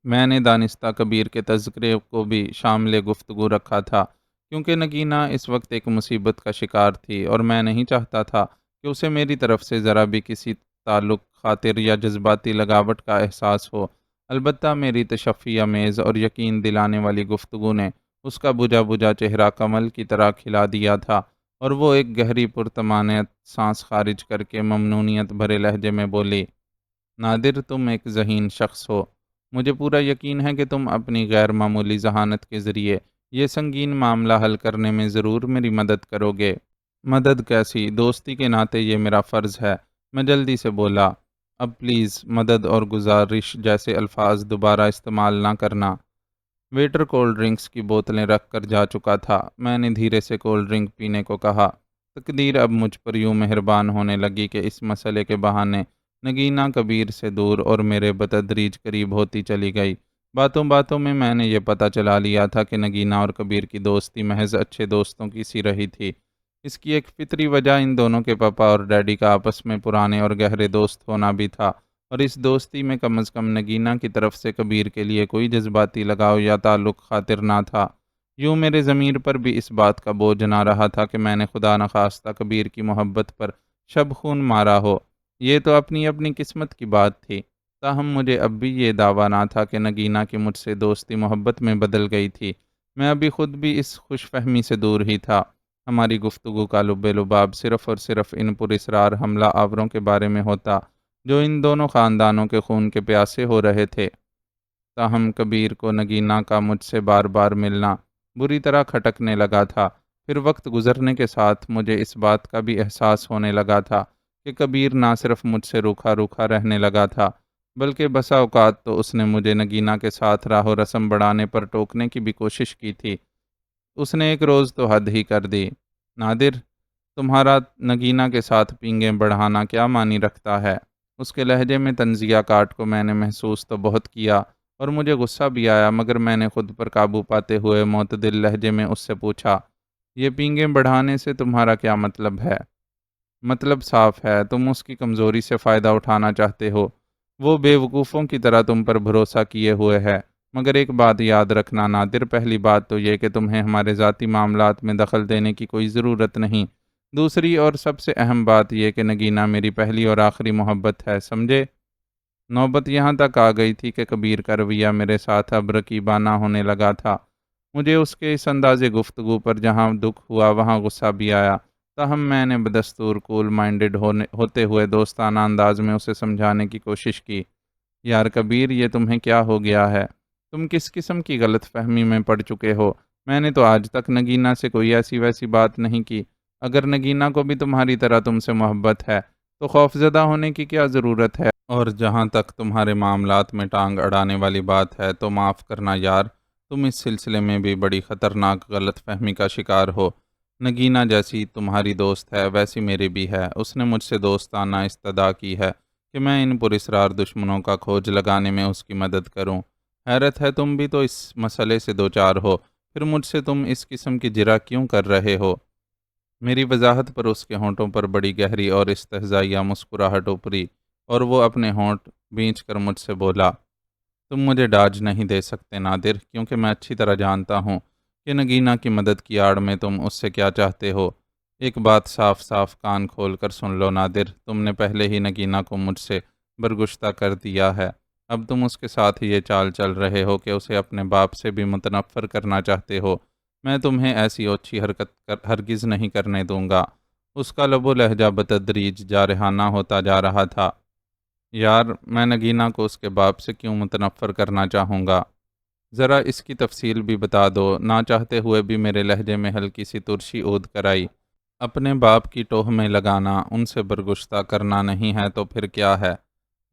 میں نے دانستہ کبیر کے تذکرے کو بھی شامل گفتگو رکھا تھا، کیونکہ نگینا اس وقت ایک مصیبت کا شکار تھی اور میں نہیں چاہتا تھا کہ اسے میری طرف سے ذرا بھی کسی تعلق، خاطر یا جذباتی لگاوٹ کا احساس ہو۔ البتہ میری تشفی امیز اور یقین دلانے والی گفتگو نے اس کا بجھا بجھا چہرہ کمل کی طرح کھلا دیا تھا، اور وہ ایک گہری پرطمانیت سانس خارج کر کے ممنونیت بھرے لہجے میں بولی، نادر، تم ایک ذہین شخص ہو۔ مجھے پورا یقین ہے کہ تم اپنی غیر معمولی ذہانت کے ذریعے یہ سنگین معاملہ حل کرنے میں ضرور میری مدد کرو گے۔ مدد کیسی؟ دوستی کے ناطے یہ میرا فرض ہے۔ میں جلدی سے بولا، اب پلیز مدد اور گزارش جیسے الفاظ دوبارہ استعمال نہ کرنا۔ ویٹر کولڈ ڈرنکس کی بوتلیں رکھ کر جا چکا تھا۔ میں نے دھیرے سے کولڈ ڈرنک پینے کو کہا۔ تقدیر اب مجھ پر یوں مہربان ہونے لگی کہ اس مسئلے کے بہانے نگینہ کبیر سے دور اور میرے بتدریج قریب ہوتی چلی گئی۔ باتوں باتوں میں نے یہ پتہ چلا لیا تھا کہ نگینہ اور کبیر کی دوستی محض اچھے دوستوں کی سی رہی تھی۔ اس کی ایک فطری وجہ ان دونوں کے پاپا اور ڈیڈی کا آپس میں پرانے اور گہرے دوست ہونا بھی تھا، اور اس دوستی میں کم از کم نگینہ کی طرف سے کبیر کے لیے کوئی جذباتی لگاؤ یا تعلق خاطر نہ تھا۔ یوں میرے ضمیر پر بھی اس بات کا بوجھ نہ رہا تھا کہ میں نے خدا نخواستہ کبیر کی محبت پر شب خون مارا ہو۔ یہ تو اپنی اپنی قسمت کی بات تھی، تاہم مجھے اب بھی یہ دعویٰ نہ تھا کہ نگینہ کی مجھ سے دوستی محبت میں بدل گئی تھی۔ میں ابھی خود بھی اس خوش فہمی سے دور ہی تھا۔ ہماری گفتگو کا لب لباب صرف اور صرف ان پراسرار حملہ آوروں کے بارے میں ہوتا جو ان دونوں خاندانوں کے خون کے پیاسے ہو رہے تھے۔ تاہم کبیر کو نگینہ کا مجھ سے بار بار ملنا بری طرح کھٹکنے لگا تھا۔ پھر وقت گزرنے کے ساتھ مجھے اس بات کا بھی احساس ہونے لگا تھا کہ کبیر نہ صرف مجھ سے روکھا روکھا رہنے لگا تھا، بلکہ بسا اوقات تو اس نے مجھے نگینہ کے ساتھ راہ و رسم بڑھانے پر ٹوکنے کی بھی کوشش کی تھی۔ اس نے ایک روز تو حد ہی کر دی۔ نادر، تمہارا نگینہ کے ساتھ پینگیں بڑھانا کیا معنی رکھتا ہے؟ اس کے لہجے میں طنزیہ کاٹ کو میں نے محسوس تو بہت کیا اور مجھے غصہ بھی آیا، مگر میں نے خود پر قابو پاتے ہوئے معتدل لہجے میں اس سے پوچھا، یہ پینگیں بڑھانے سے تمہارا کیا مطلب ہے؟ مطلب صاف ہے، تم اس کی کمزوری سے فائدہ اٹھانا چاہتے ہو۔ وہ بے وقوفوں کی طرح تم پر بھروسہ کیے ہوئے ہے۔ مگر ایک بات یاد رکھنا نادر، پہلی بات تو یہ کہ تمہیں ہمارے ذاتی معاملات میں دخل دینے کی کوئی ضرورت نہیں۔ دوسری اور سب سے اہم بات یہ کہ نگینہ میری پہلی اور آخری محبت ہے، سمجھے؟ نوبت یہاں تک آ گئی تھی کہ کبیر کا رویہ میرے ساتھ اب رقیبانہ ہونے لگا تھا۔ مجھے اس کے اس انداز گفتگو پر جہاں دکھ ہوا وہاں غصہ بھی آیا، تاہم میں نے بدستور کول مائنڈڈ ہوتے ہوئے دوستانہ انداز میں اسے سمجھانے کی کوشش کی۔ یار کبیر، یہ تمہیں کیا ہو گیا ہے؟ تم کس قسم کی غلط فہمی میں پڑ چکے ہو؟ میں نے تو آج تک نگینہ سے کوئی ایسی ویسی بات نہیں کی۔ اگر نگینہ کو بھی تمہاری طرح تم سے محبت ہے تو خوفزدہ ہونے کی کیا ضرورت ہے؟ اور جہاں تک تمہارے معاملات میں ٹانگ اڑانے والی بات ہے تو معاف کرنا یار، تم اس سلسلے میں بھی بڑی خطرناک غلط فہمی کا شکار ہو۔ نگینہ جیسی تمہاری دوست ہے ویسی میری بھی ہے۔ اس نے مجھ سے دوستانہ استدعا کی ہے کہ میں ان پراسرار دشمنوں کا کھوج لگانے میں اس کی مدد کروں۔ حیرت ہے، تم بھی تو اس مسئلے سے دوچار ہو، پھر مجھ سے تم اس قسم کی جرح کیوں کر رہے ہو؟ میری وضاحت پر اس کے ہونٹوں پر بڑی گہری اور استہزائیہ مسکراہٹ ابھری اور وہ اپنے ہونٹ بھینچ کر مجھ سے بولا، تم مجھے ڈاج نہیں دے سکتے نادر، کیونکہ میں اچھی طرح جانتا ہوں کہ نگینہ کی مدد کی آڑ میں تم اس سے کیا چاہتے ہو۔ ایک بات صاف صاف کان کھول کر سن لو نادر، تم نے پہلے ہی نگینہ کو مجھ سے برگشتہ کر دیا ہے۔ اب تم اس کے ساتھ یہ چال چل رہے ہو کہ اسے اپنے باپ سے بھی متنفر کرنا چاہتے ہو۔ میں تمہیں ایسی اوچھی حرکت ہرگز نہیں کرنے دوں گا۔ اس کا لب و لہجہ بتدریج جارحانہ ہوتا جا رہا تھا۔ یار، میں نگینہ کو اس کے باپ سے کیوں متنفر کرنا چاہوں گا؟ ذرا اس کی تفصیل بھی بتا دو۔ نہ چاہتے ہوئے بھی میرے لہجے میں ہلکی سی ترشی عود کرائی۔ اپنے باپ کی ٹوہ میں لگانا ان سے برگشتہ کرنا نہیں ہے تو پھر کیا ہے؟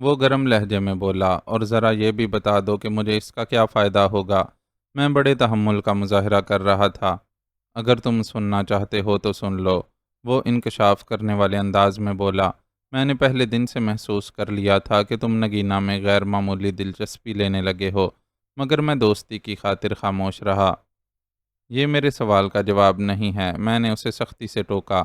وہ گرم لہجے میں بولا، اور ذرا یہ بھی بتا دو کہ مجھے اس کا کیا فائدہ ہوگا؟ میں بڑے تحمل کا مظاہرہ کر رہا تھا۔ اگر تم سننا چاہتے ہو تو سن لو، وہ انکشاف کرنے والے انداز میں بولا۔ میں نے پہلے دن سے محسوس کر لیا تھا کہ تم نگینہ میں غیر معمولی دلچسپی لینے لگے ہو، مگر میں دوستی کی خاطر خاموش رہا۔ یہ میرے سوال کا جواب نہیں ہے، میں نے اسے سختی سے ٹوکا۔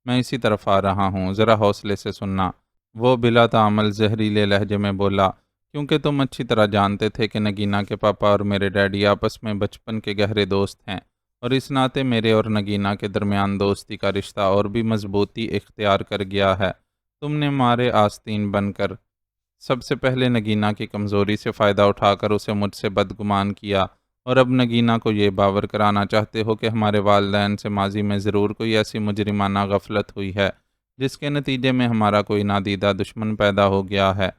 میں اسی طرف آ رہا ہوں، ذرا حوصلے سے سننا۔ وہ بلا تعمل زہریلے لہجے میں بولا، کیونکہ تم اچھی طرح جانتے تھے کہ نگینہ کے پاپا اور میرے ڈیڈی آپس میں بچپن کے گہرے دوست ہیں، اور اس ناطے میرے اور نگینہ کے درمیان دوستی کا رشتہ اور بھی مضبوطی اختیار کر گیا ہے۔ تم نے مارے آستین بن کر سب سے پہلے نگینہ کی کمزوری سے فائدہ اٹھا کر اسے مجھ سے بدگمان کیا، اور اب نگینہ کو یہ باور کرانا چاہتے ہو کہ ہمارے والدین سے ماضی میں ضرور کوئی ایسی مجرمانہ غفلت ہوئی ہے جس کے نتیجے میں ہمارا کوئی نادیدہ دشمن پیدا ہو گیا ہے۔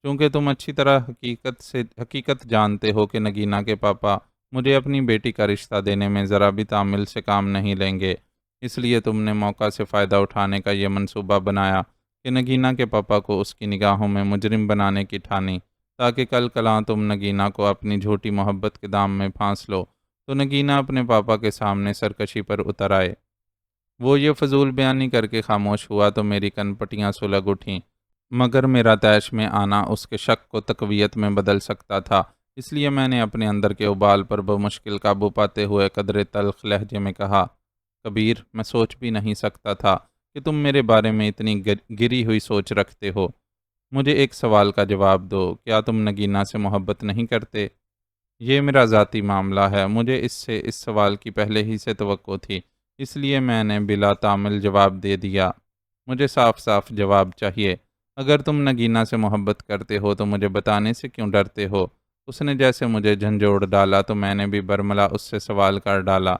کیونکہ تم اچھی طرح حقیقت جانتے ہو کہ نگینہ کے پاپا مجھے اپنی بیٹی کا رشتہ دینے میں ذرا بھی تعمل سے کام نہیں لیں گے۔ اس لیے تم نے موقع سے فائدہ اٹھانے کا یہ منصوبہ بنایا کہ نگینا کے پاپا کو اس کی نگاہوں میں مجرم بنانے کی ٹھانی، تاکہ کل کلاں تم نگینا کو اپنی جھوٹی محبت کے دام میں پھانس لو تو نگینا اپنے پاپا کے سامنے سرکشی پر اتر آئے۔ وہ یہ فضول بیانی کر کے خاموش ہوا تو میری کن پٹیاں سلگ اٹھیں، مگر میرا طیش میں آنا اس کے شک کو تقویت میں بدل سکتا تھا، اس لیے میں نے اپنے اندر کے ابال پر بمشکل قابو پاتے ہوئے قدرے تلخ لہجے میں کہا، کبیر، میں سوچ بھی نہیں سکتا تھا کہ تم میرے بارے میں اتنی گری ہوئی سوچ رکھتے ہو۔ مجھے ایک سوال کا جواب دو، کیا تم نگینا سے محبت نہیں کرتے؟ یہ میرا ذاتی معاملہ ہے، مجھے اس سوال کی پہلے ہی سے توقع تھی، اس لیے میں نے بلا تامل جواب دے دیا۔ مجھے صاف صاف جواب چاہیے۔ اگر تم نگینا سے محبت کرتے ہو تو مجھے بتانے سے کیوں ڈرتے ہو؟ اس نے جیسے مجھے جھنجھوڑ ڈالا تو میں نے بھی برملا اس سے سوال کر ڈالا،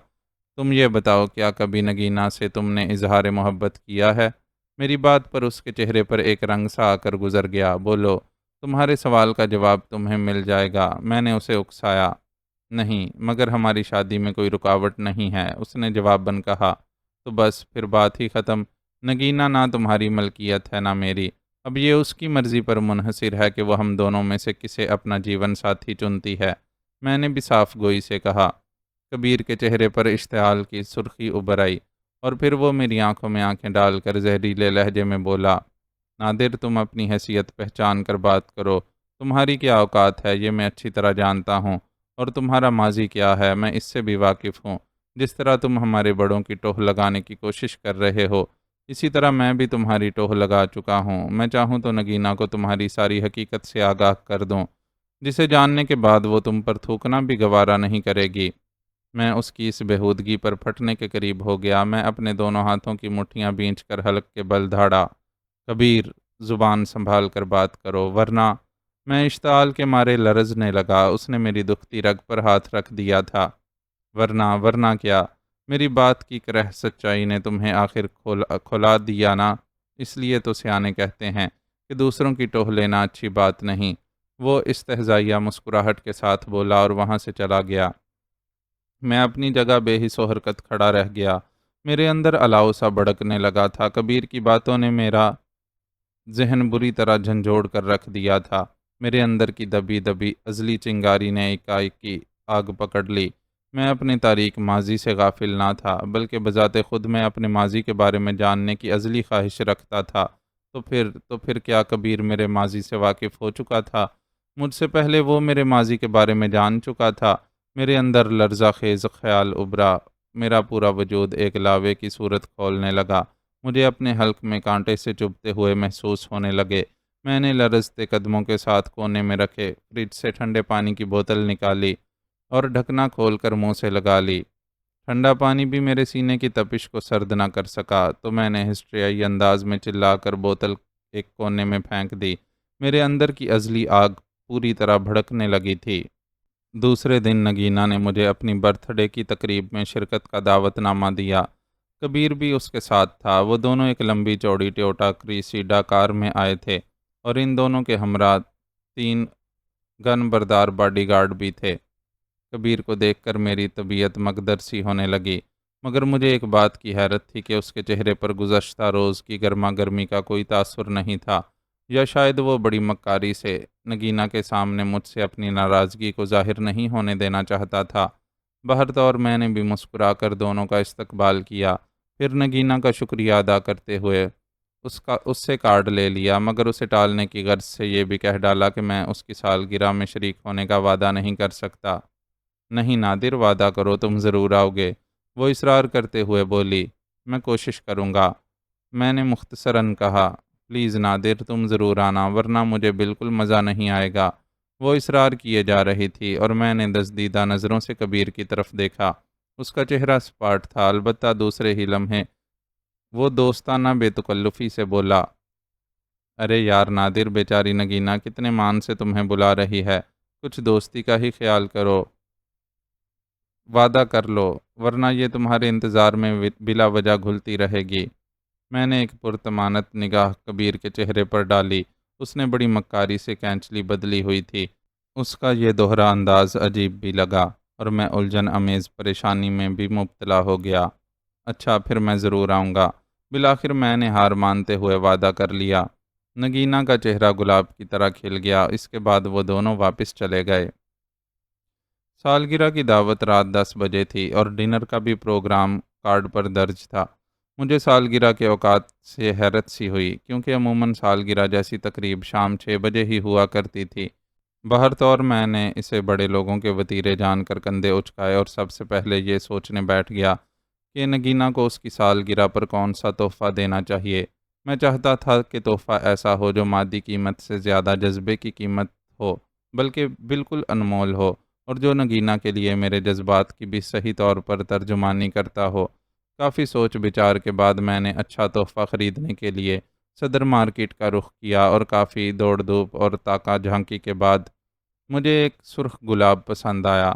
تم یہ بتاؤ، کیا کبھی نگینا سے تم نے اظہار محبت کیا ہے؟ میری بات پر اس کے چہرے پر ایک رنگ سا آ کر گزر گیا۔ بولو، تمہارے سوال کا جواب تمہیں مل جائے گا، میں نے اسے اکسایا۔ نہیں، مگر ہماری شادی میں کوئی رکاوٹ نہیں ہے، اس نے جواباً کہا۔ تو بس پھر بات ہی ختم، نگینا نہ تمہاری ملکیت ہے نہ میری، اب یہ اس کی مرضی پر منحصر ہے کہ وہ ہم دونوں میں سے کسے اپنا جیون ساتھی چنتی ہے، میں نے بھی صاف گوئی سے کہا۔ کبیر کے چہرے پر اشتعال کی سرخی ابھر آئی اور پھر وہ میری آنکھوں میں آنکھیں ڈال کر زہریلے لہجے میں بولا، نادر، تم اپنی حیثیت پہچان کر بات کرو، تمہاری کیا اوقات ہے یہ میں اچھی طرح جانتا ہوں، اور تمہارا ماضی کیا ہے میں اس سے بھی واقف ہوں۔ جس طرح تم ہمارے بڑوں کی ٹوہ لگانے کی کوشش کر رہے ہو، اسی طرح میں بھی تمہاری ٹوہ لگا چکا ہوں۔ میں چاہوں تو نگینا کو تمہاری ساری حقیقت سے آگاہ کر دوں، جسے جاننے کے بعد وہ تم پر تھوکنا بھی گوارا نہیں کرے گی۔ میں اس کی اس بےہودگی پر پھٹنے کے قریب ہو گیا۔ میں اپنے دونوں ہاتھوں کی مٹھیاں بھینچ کر حلق کے بل دھاڑا۔ کبیر، زبان سنبھال کر بات کرو، ورنہ… میں اشتعال کے مارے لرزنے لگا۔ اس نے میری دکھتی رگ پر ہاتھ رکھ دیا تھا۔ ورنہ کیا؟ میری بات کی کرہ سچائی نے تمہیں آخر کھلا دیا نا، اس لیے تو سیانے کہتے ہیں کہ دوسروں کی ٹوہ لینا اچھی بات نہیں۔ وہ استہزائیہ مسکراہٹ کے ساتھ بولا اور وہاں سے چلا گیا۔ میں اپنی جگہ بے حس و حرکت کھڑا رہ گیا۔ میرے اندر الاؤ سا بھڑکنے لگا تھا۔ کبیر کی باتوں نے میرا ذہن بری طرح جھنجھوڑ کر رکھ دیا تھا۔ میرے اندر کی دبی دبی ازلی چنگاری نے ایک آگ پکڑ لی۔ میں اپنے تاریک ماضی سے غافل نہ تھا، بلکہ بذات خود میں اپنے ماضی کے بارے میں جاننے کی ازلی خواہش رکھتا تھا۔ تو پھر کیا کبیر میرے ماضی سے واقف ہو چکا تھا؟ مجھ سے پہلے وہ میرے ماضی کے بارے میں جان چکا تھا۔ میرے اندر لرزہ خیز خیال ابھرا، میرا پورا وجود ایک لاوے کی صورت کھولنے لگا۔ مجھے اپنے حلق میں کانٹے سے چبھتے ہوئے محسوس ہونے لگے۔ میں نے لرزتے قدموں کے ساتھ کونے میں رکھے فریج سے ٹھنڈے پانی کی بوتل نکالی اور ڈھکنا کھول کر منہ سے لگا لی۔ ٹھنڈا پانی بھی میرے سینے کی تپش کو سرد نہ کر سکا، تو میں نے ہسٹریائی انداز میں چلا کر بوتل ایک کونے میں پھینک دی۔ میرے اندر کی ازلی آگ پوری طرح بھڑکنے لگی تھی۔ دوسرے دن نگینا نے مجھے اپنی برتھ ڈے کی تقریب میں شرکت کا دعوت نامہ دیا۔ کبیر بھی اس کے ساتھ تھا۔ وہ دونوں ایک لمبی چوڑی ٹویوٹا کریسیڈا کار میں آئے تھے اور ان دونوں کے ہمراہ 3 گن بردار باڈی گارڈ بھی تھے۔ کبیر کو دیکھ کر میری طبیعت مگدر سی ہونے لگی، مگر مجھے ایک بات کی حیرت تھی کہ اس کے چہرے پر گزشتہ روز کی گرما گرمی کا کوئی تاثر نہیں تھا، یا شاید وہ بڑی مکاری سے نگینا کے سامنے مجھ سے اپنی ناراضگی کو ظاہر نہیں ہونے دینا چاہتا تھا۔ بہرطور میں نے بھی مسکرا کر دونوں کا استقبال کیا، پھر نگینا کا شکریہ ادا کرتے ہوئے اس سے کارڈ لے لیا، مگر اسے ٹالنے کی غرض سے یہ بھی کہہ ڈالا کہ میں اس کی سالگرہ میں شریک ہونے کا وعدہ نہیں کر سکتا۔ نہیں نادر، وعدہ کرو، تم ضرور آؤ گے، وہ اصرار کرتے ہوئے بولی۔ میں کوشش کروں گا، میں نے مختصراً کہا۔ پلیز نادر، تم ضرور آنا، ورنہ مجھے بالکل مزہ نہیں آئے گا۔ وہ اصرار کیے جا رہی تھی اور میں نے دزدیدہ نظروں سے کبیر کی طرف دیکھا۔ اس کا چہرہ سپاٹ تھا، البتہ دوسرے ہی لمحے وہ دوستانہ بے تکلفی سے بولا، ارے یار نادر، بیچاری نگینا کتنے مان سے تمہیں بلا رہی ہے، کچھ دوستی کا ہی خیال کرو، وعدہ کر لو، ورنہ یہ تمہارے انتظار میں بلا وجہ گھلتی رہے گی۔ میں نے ایک پرتمانت نگاہ کبیر کے چہرے پر ڈالی۔ اس نے بڑی مکاری سے کینچلی بدلی ہوئی تھی۔ اس کا یہ دوہرا انداز عجیب بھی لگا اور میں الجھن امیز پریشانی میں بھی مبتلا ہو گیا۔ اچھا پھر میں ضرور آؤں گا۔ بالآخر میں نے ہار مانتے ہوئے وعدہ کر لیا۔ نگینہ کا چہرہ گلاب کی طرح کھل گیا۔ اس کے بعد وہ دونوں واپس چلے گئے۔ سالگرہ کی دعوت رات 10 بجے تھی اور ڈنر کا بھی پروگرام کارڈ پر درج تھا۔ مجھے سالگرہ کے اوقات سے حیرت سی ہوئی، کیونکہ عموماً سالگرہ جیسی تقریب شام 6 بجے ہی ہوا کرتی تھی۔ بہرطور میں نے اسے بڑے لوگوں کے وتیرے جان کر کندھے اچکائے اور سب سے پہلے یہ سوچنے بیٹھ گیا کہ نگینہ کو اس کی سالگرہ پر کون سا تحفہ دینا چاہیے۔ میں چاہتا تھا کہ تحفہ ایسا ہو جو مادی قیمت سے زیادہ جذبے کی قیمت ہو، بلکہ بالکل انمول ہو، اور جو نگینہ کے لیے میرے جذبات کی بھی صحیح طور پر ترجمانی کرتا ہو۔ کافی سوچ بچار کے بعد میں نے اچھا تحفہ خریدنے کے لیے صدر مارکیٹ کا رخ کیا، اور کافی دوڑ دھوپ اور تاکہ جھانکی کے بعد مجھے ایک سرخ گلاب پسند آیا۔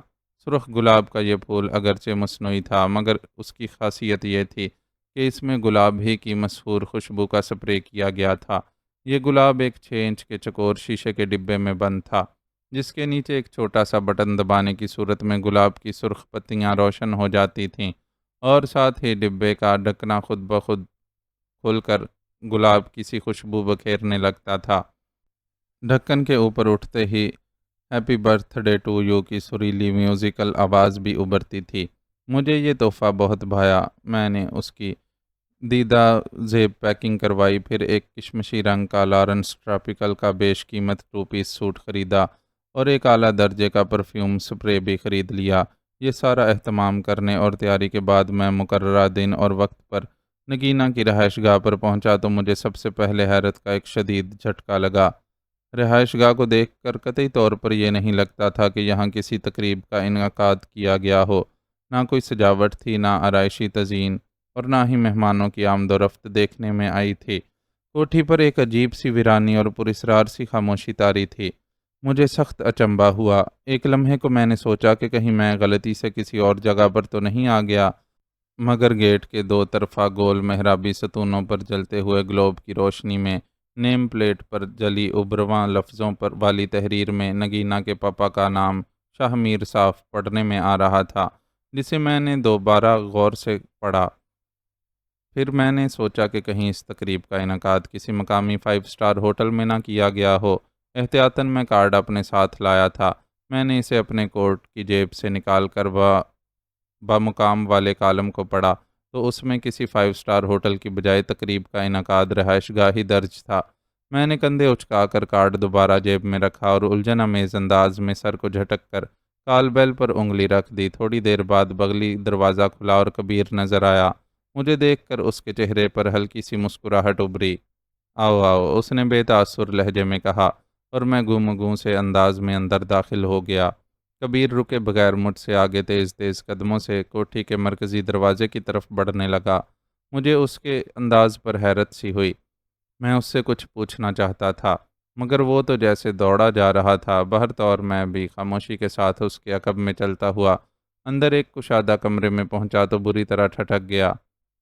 سرخ گلاب کا یہ پھول اگرچہ مصنوعی تھا، مگر اس کی خاصیت یہ تھی کہ اس میں گلاب ہی کی مشہور خوشبو کا سپرے کیا گیا تھا۔ یہ گلاب ایک 6 انچ کے چکور شیشے کے ڈبے میں بند تھا، جس کے نیچے ایک چھوٹا سا بٹن دبانے کی صورت میں گلاب کی سرخ پتیاں روشن ہو جاتی تھیں، اور ساتھ ہی ڈبے کا ڈھکنا خود بخود کھل کر گلاب کی سی خوشبو بکھیرنے لگتا تھا۔ ڈھکن کے اوپر اٹھتے ہی happy birthday to you کی سریلی میوزیکل آواز بھی ابھرتی تھی۔ مجھے یہ تحفہ بہت بھایا۔ میں نے اس کی دیدہ زیب پیکنگ کروائی، پھر ایک کشمشی رنگ کا لارنس ٹراپیکل کا بیش قیمت 2 پیس سوٹ خریدا، اور ایک اعلیٰ درجے کا پرفیوم سپرے بھی خرید لیا۔ یہ سارا اہتمام کرنے اور تیاری کے بعد میں مقررہ دن اور وقت پر نگینہ کی رہائش گاہ پر پہنچا تو مجھے سب سے پہلے حیرت کا ایک شدید جھٹکا لگا۔ رہائش گاہ کو دیکھ کر قطعی طور پر یہ نہیں لگتا تھا کہ یہاں کسی تقریب کا انعقاد کیا گیا ہو۔ نہ کوئی سجاوٹ تھی، نہ آرائشی تزئین، اور نہ ہی مہمانوں کی آمد و رفت دیکھنے میں آئی تھی۔ کوٹھی پر ایک عجیب سی ویرانی اور پراسرار سی خاموشی طاری تھی۔ مجھے سخت اچنبھا ہوا۔ ایک لمحے کو میں نے سوچا کہ کہیں میں غلطی سے کسی اور جگہ پر تو نہیں آ گیا، مگر گیٹ کے دو طرفہ گول محرابی ستونوں پر جلتے ہوئے گلوب کی روشنی میں نیم پلیٹ پر جلی ابرواں لفظوں پر والی تحریر میں نگینہ کے پاپا کا نام شاہ میر صاف پڑھنے میں آ رہا تھا، جسے میں نے دوبارہ غور سے پڑھا۔ پھر میں نے سوچا کہ کہیں اس تقریب کا انعقاد کسی مقامی 5 اسٹار ہوٹل میں نہ کیا گیا ہو۔ احتیاطاً میں کارڈ اپنے ساتھ لایا تھا۔ میں نے اسے اپنے کوٹ کی جیب سے نکال کر بمقام والے کالم کو پڑھا تو اس میں کسی 5 اسٹار ہوٹل کی بجائے تقریب کا انعقاد رہائش گاہی درج تھا۔ میں نے کندھے اچکا کر کارڈ دوبارہ جیب میں رکھا اور الجھن امیز انداز میں سر کو جھٹک کر کال بیل پر انگلی رکھ دی۔ تھوڑی دیر بعد بغلی دروازہ کھلا اور کبیر نظر آیا۔ مجھے دیکھ کر اس کے چہرے پر ہلکی سی مسکراہٹ ابھری۔ آؤ آؤ، اس نے بے تاثر لہجے میں کہا، اور میں گوں سے انداز میں اندر داخل ہو گیا۔ کبیر رکے بغیر مجھ سے آگے تیز تیز قدموں سے کوٹھی کے مرکزی دروازے کی طرف بڑھنے لگا۔ مجھے اس کے انداز پر حیرت سی ہوئی۔ میں اس سے کچھ پوچھنا چاہتا تھا، مگر وہ تو جیسے دوڑا جا رہا تھا۔ بہرطور میں بھی خاموشی کے ساتھ اس کے عقب میں چلتا ہوا اندر ایک کشادہ کمرے میں پہنچا تو بری طرح ٹھٹک گیا۔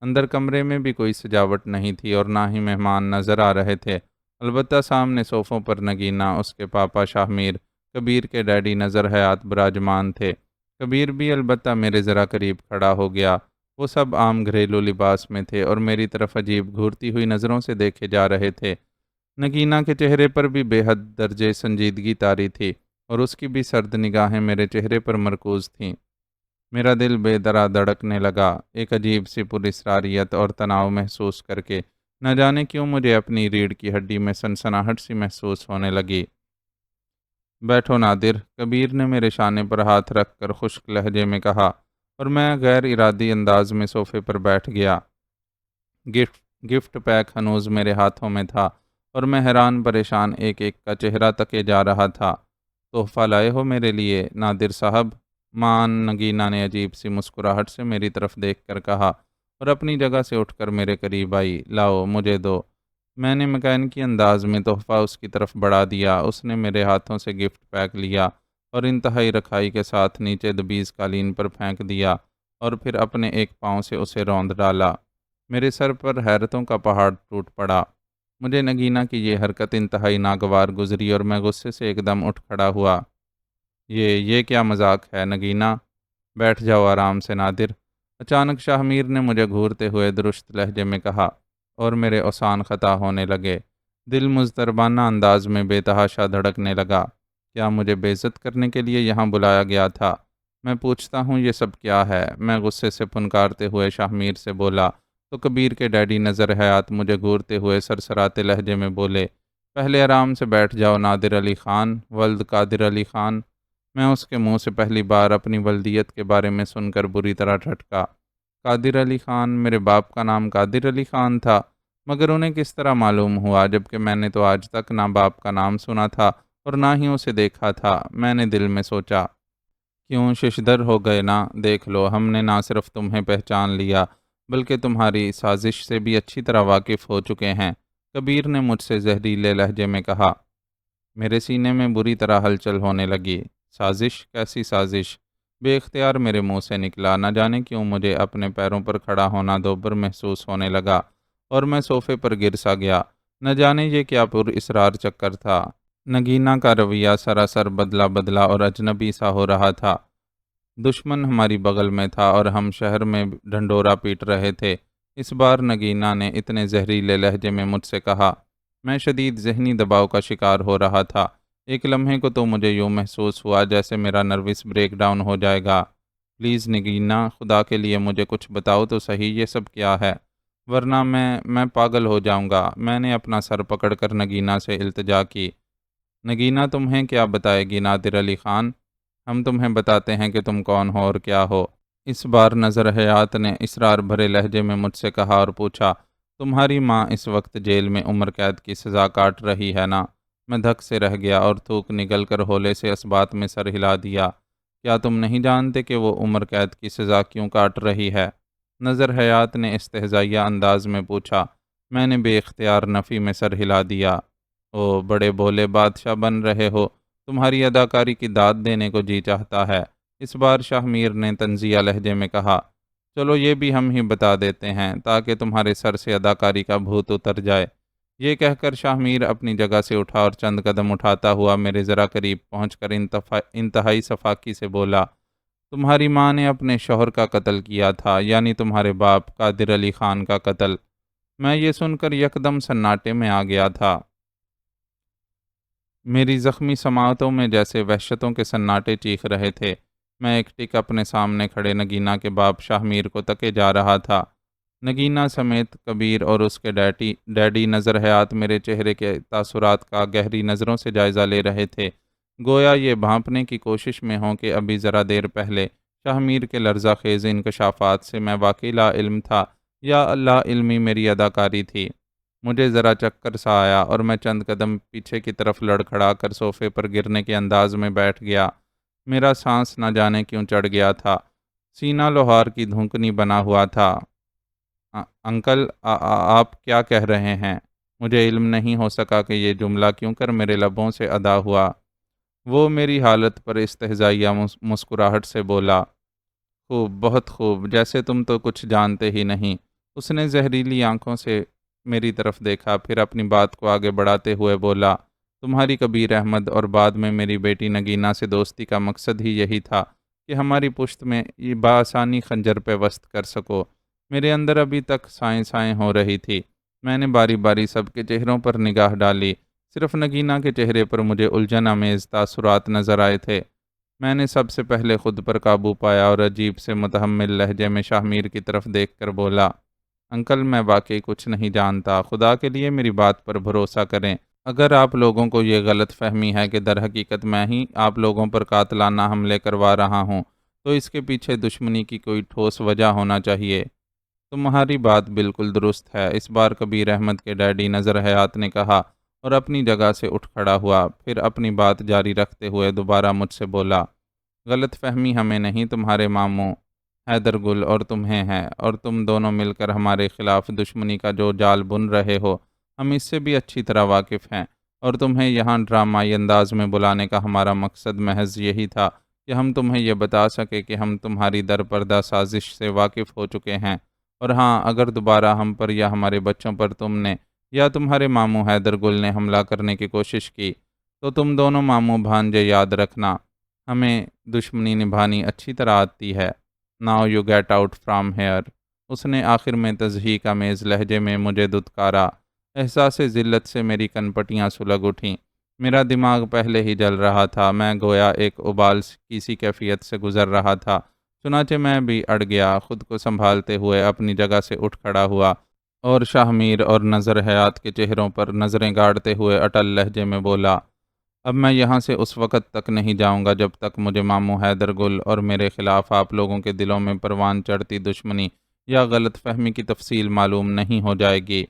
اندر کمرے میں بھی کوئی سجاوٹ نہیں تھی اور نہ ہی مہمان نظر آ رہے تھے، البتہ سامنے صوفوں پر نگینہ، اس کے پاپا شاہ میر، کبیر کے ڈیڈی نظر حیات براجمان تھے۔ کبیر بھی البتہ میرے ذرا قریب کھڑا ہو گیا۔ وہ سب عام گھریلو لباس میں تھے اور میری طرف عجیب گھورتی ہوئی نظروں سے دیکھے جا رہے تھے۔ نگینہ کے چہرے پر بھی بے حد درجے سنجیدگی طاری تھی اور اس کی بھی سرد نگاہیں میرے چہرے پر مرکوز تھیں۔ میرا دل بے درا دھڑکنے لگا، ایک عجیب سی پراسراریت اور تناؤ محسوس کر کے نہ جانے کیوں مجھے اپنی ریڑھ کی ہڈی میں سنسناہٹ سی محسوس ہونے لگی۔ بیٹھو نادر، کبیر نے میرے شانے پر ہاتھ رکھ کر خشک لہجے میں کہا، اور میں غیر ارادی انداز میں صوفے پر بیٹھ گیا۔ گفٹ پیک ہنوز میرے ہاتھوں میں تھا اور میں حیران پریشان ایک ایک کا چہرہ تکے جا رہا تھا۔ تحفہ لائے ہو میرے لیے نادر صاحب؟ مان نگینہ نے عجیب سی مسکراہٹ سے میری طرف دیکھ کر کہا اور اپنی جگہ سے اٹھ کر میرے قریب آئی۔ لاؤ، مجھے دو۔ میں نے مکینکی انداز میں تحفہ اس کی طرف بڑھا دیا۔ اس نے میرے ہاتھوں سے گفٹ پیک لیا اور انتہائی رکھائی کے ساتھ نیچے دبیز قالین پر پھینک دیا اور پھر اپنے ایک پاؤں سے اسے روند ڈالا۔ میرے سر پر حیرتوں کا پہاڑ ٹوٹ پڑا۔ مجھے نگینہ کی یہ حرکت انتہائی ناگوار گزری اور میں غصے سے ایک دم اٹھ کھڑا ہوا۔ یہ کیا مذاق ہے نگینہ؟ بیٹھ جاؤ آرام سے نادر۔ اچانک شاہ میر نے مجھے گھورتے ہوئے درست لہجے میں کہا اور میرے اوسان خطا ہونے لگے۔ دل مضطربانہ انداز میں بے تحاشا دھڑکنے لگا۔ کیا مجھے بے عزت کرنے کے لیے یہاں بلایا گیا تھا؟ میں پوچھتا ہوں یہ سب کیا ہے؟ میں غصے سے پھنکارتے ہوئے شاہ میر سے بولا تو کبیر کے ڈیڈی نظر حیات مجھے گھورتے ہوئے سرسراتے لہجے میں بولے، پہلے آرام سے بیٹھ جاؤ نادر علی خان، ولد قادر علی خان۔ میں اس کے منہ سے پہلی بار اپنی ولدیت کے بارے میں سن کر بری طرح ٹھٹکا۔ قادر علی خان؟ میرے باپ کا نام قادر علی خان تھا، مگر انہیں کس طرح معلوم ہوا، جبکہ میں نے تو آج تک نہ باپ کا نام سنا تھا اور نہ ہی اسے دیکھا تھا۔ میں نے دل میں سوچا، کیوں ششدر ہو گئے نا؟ دیکھ لو، ہم نے نہ صرف تمہیں پہچان لیا بلکہ تمہاری سازش سے بھی اچھی طرح واقف ہو چکے ہیں۔ کبیر نے مجھ سے زہریلے لہجے میں کہا۔ میرے سینے میں بری طرح ہلچل ہونے لگی۔ سازش؟ کیسی سازش؟ بے اختیار میرے منہ سے نکلا۔ نہ جانے کیوں مجھے اپنے پیروں پر کھڑا ہونا دوبر محسوس ہونے لگا اور میں صوفے پر گر سا گیا۔ نہ جانے یہ کیا پر اسرار چکر تھا۔ نگینہ کا رویہ سراسر بدلا بدلا اور اجنبی سا ہو رہا تھا۔ دشمن ہماری بغل میں تھا اور ہم شہر میں ڈھنڈورا پیٹ رہے تھے۔ اس بار نگینہ نے اتنے زہریلے لہجے میں مجھ سے کہا۔ میں شدید ذہنی دباؤ کا شکار ہو رہا تھا۔ ایک لمحے کو تو مجھے یوں محسوس ہوا جیسے میرا نروس بریک ڈاؤن ہو جائے گا۔ پلیز نگینہ، خدا کے لیے مجھے کچھ بتاؤ تو صحیح، یہ سب کیا ہے، ورنہ میں پاگل ہو جاؤں گا۔ میں نے اپنا سر پکڑ کر نگینہ سے التجا کی۔ نگینہ تمہیں کیا بتائے گی نادر علی خان؟ ہم تمہیں بتاتے ہیں کہ تم کون ہو اور کیا ہو۔ اس بار نظر حیات نے اسرار بھرے لہجے میں مجھ سے کہا اور پوچھا، تمہاری ماں اس وقت جیل میں عمر قید کی سزا کاٹ رہی ہے نا؟ میں دھک سے رہ گیا اور تھوک نگل کر ہولے سے اس بات میں سر ہلا دیا۔ کیا تم نہیں جانتے کہ وہ عمر قید کی سزا کیوں کاٹ رہی ہے؟ نظر حیات نے استہزائیہ انداز میں پوچھا۔ میں نے بے اختیار نفی میں سر ہلا دیا۔ او، بڑے بولے بادشاہ بن رہے ہو، تمہاری اداکاری کی داد دینے کو جی چاہتا ہے۔ اس بار شاہ میر نے طنزیہ لہجے میں کہا، چلو یہ بھی ہم ہی بتا دیتے ہیں تاکہ تمہارے سر سے اداکاری کا بھوت اتر جائے۔ یہ کہہ کر شاہ میر اپنی جگہ سے اٹھا اور چند قدم اٹھاتا ہوا میرے ذرا قریب پہنچ کر انتہائی صفاقی سے بولا، تمہاری ماں نے اپنے شوہر کا قتل کیا تھا، یعنی تمہارے باپ قادر علی خان کا قتل۔ میں یہ سن کر یکدم سناٹے میں آ گیا تھا۔ میری زخمی سماعتوں میں جیسے وحشتوں کے سناٹے چیخ رہے تھے۔ میں ایک ٹک اپنے سامنے کھڑے نگینہ کے باپ شاہ میر کو تکے جا رہا تھا۔ نگینہ سمیت کبیر اور اس کے ڈیڈی نظر حیات میرے چہرے کے تاثرات کا گہری نظروں سے جائزہ لے رہے تھے، گویا یہ بھانپنے کی کوشش میں ہوں کہ ابھی ذرا دیر پہلے شاہ میر کے لرزہ خیز انکشافات سے میں واقعی لا علم تھا یا لا علمی میری اداکاری تھی۔ مجھے ذرا چکر سا آیا اور میں چند قدم پیچھے کی طرف لڑکھڑا کر صوفے پر گرنے کے انداز میں بیٹھ گیا۔ میرا سانس نہ جانے کیوں چڑھ گیا تھا، سینہ لوہار کی دھونکنی بنا ہوا تھا۔ انکل، آپ کیا کہہ رہے ہیں؟ مجھے علم نہیں ہو سکا کہ یہ جملہ کیوں کر میرے لبوں سے ادا ہوا۔ وہ میری حالت پر استہزائیہ مسکراہٹ سے بولا، خوب، بہت خوب، جیسے تم تو کچھ جانتے ہی نہیں۔ اس نے زہریلی آنکھوں سے میری طرف دیکھا، پھر اپنی بات کو آگے بڑھاتے ہوئے بولا، تمہاری کبیر احمد اور بعد میں میری بیٹی نگینہ سے دوستی کا مقصد ہی یہی تھا کہ ہماری پشت میں یہ بآسانی خنجر پیوست کر سکو۔ میرے اندر ابھی تک سائیں سائیں ہو رہی تھی۔ میں نے باری باری سب کے چہروں پر نگاہ ڈالی، صرف نگینہ کے چہرے پر مجھے الجھن آمیز تاثرات نظر آئے تھے۔ میں نے سب سے پہلے خود پر قابو پایا اور عجیب سے متحمل لہجے میں شاہ میر کی طرف دیکھ کر بولا، انکل میں واقعی کچھ نہیں جانتا، خدا کے لیے میری بات پر بھروسہ کریں۔ اگر آپ لوگوں کو یہ غلط فہمی ہے کہ در حقیقت میں ہی آپ لوگوں پر قاتلانہ حملے کروا رہا ہوں، تو اس کے پیچھے دشمنی کی کوئی ٹھوس وجہ ہونا چاہیے۔ تمہاری بات بالکل درست ہے، اس بار کبیر احمد کے ڈیڈی نظر حیات نے کہا اور اپنی جگہ سے اٹھ کھڑا ہوا، پھر اپنی بات جاری رکھتے ہوئے دوبارہ مجھ سے بولا، غلط فہمی ہمیں نہیں، تمہارے ماموں حیدر گل اور تمہیں ہے، اور تم دونوں مل کر ہمارے خلاف دشمنی کا جو جال بن رہے ہو، ہم اس سے بھی اچھی طرح واقف ہیں، اور تمہیں یہاں ڈرامائی انداز میں بلانے کا ہمارا مقصد محض یہی تھا کہ ہم تمہیں یہ بتا سکے کہ ہم تمہاری درپردہ سازش سے واقف ہو چکے ہیں، اور ہاں، اگر دوبارہ ہم پر یا ہمارے بچوں پر تم نے یا تمہارے ماموں حیدر گل نے حملہ کرنے کی کوشش کی تو تم دونوں ماموں بھانجے یاد رکھنا، ہمیں دشمنی نبھانی اچھی طرح آتی ہے۔ Now you get out from here. اس نے آخر میں تضحیک آمیز لہجے میں مجھے دھتکارا۔ احساس ذلت سے میری کنپٹیاں سلگ اٹھیں۔ میرا دماغ پہلے ہی جل رہا تھا، میں گویا ایک ابال کی سی کیفیت سے گزر رہا تھا۔ چنانچہ میں بھی اڑ گیا، خود کو سنبھالتے ہوئے اپنی جگہ سے اٹھ کھڑا ہوا اور شاہ میر اور نظر حیات کے چہروں پر نظریں گاڑتے ہوئے اٹل لہجے میں بولا، اب میں یہاں سے اس وقت تک نہیں جاؤں گا جب تک مجھے ماموں حیدر گل اور میرے خلاف آپ لوگوں کے دلوں میں پروان چڑھتی دشمنی یا غلط فہمی کی تفصیل معلوم نہیں ہو جائے گی۔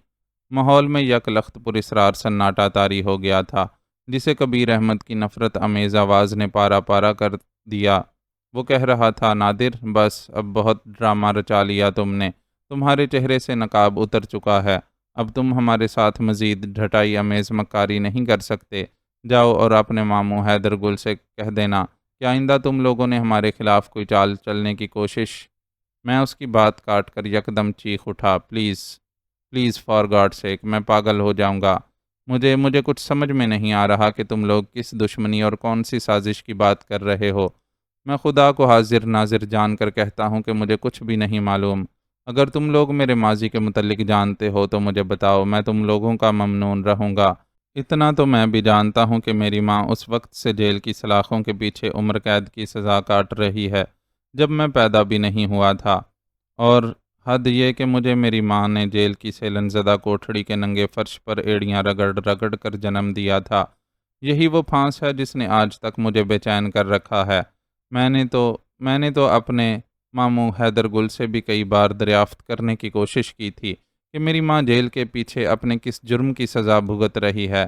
ماحول میں یک لخت پر اسرار سناٹا طاری ہو گیا تھا، جسے کبیر احمد کی نفرت امیز آواز نے پارا پارا کر دیا۔ وہ کہہ رہا تھا، نادر بس اب بہت ڈرامہ رچا لیا تم نے، تمہارے چہرے سے نقاب اتر چکا ہے، اب تم ہمارے ساتھ مزید ڈھٹائی امیز مکاری نہیں کر سکتے۔ جاؤ اور اپنے ماموں حیدر گل سے کہہ دینا کہ آئندہ تم لوگوں نے ہمارے خلاف کوئی چال چلنے کی کوشش۔ میں اس کی بات کاٹ کر یکدم چیخ اٹھا، پلیز پلیز فار گاڈ سیک، میں پاگل ہو جاؤں گا۔ مجھے کچھ سمجھ میں نہیں آ رہا کہ تم لوگ کس دشمنی اور کون سی سازش کی بات کر رہے ہو۔ میں خدا کو حاضر ناظر جان کر کہتا ہوں کہ مجھے کچھ بھی نہیں معلوم۔ اگر تم لوگ میرے ماضی کے متعلق جانتے ہو تو مجھے بتاؤ، میں تم لوگوں کا ممنون رہوں گا۔ اتنا تو میں بھی جانتا ہوں کہ میری ماں اس وقت سے جیل کی سلاخوں کے پیچھے عمر قید کی سزا کاٹ رہی ہے جب میں پیدا بھی نہیں ہوا تھا، اور حد یہ کہ مجھے میری ماں نے جیل کی سیلن زدہ کوٹھڑی کے ننگے فرش پر ایڑیاں رگڑ رگڑ کر جنم دیا تھا۔ یہی وہ پھانس ہے جس نے آج تک مجھے بے چین کر رکھا ہے۔ میں نے تو اپنے ماموں حیدر گل سے بھی کئی بار دریافت کرنے کی کوشش کی تھی کہ میری ماں جیل کے پیچھے اپنے کس جرم کی سزا بھگت رہی ہے،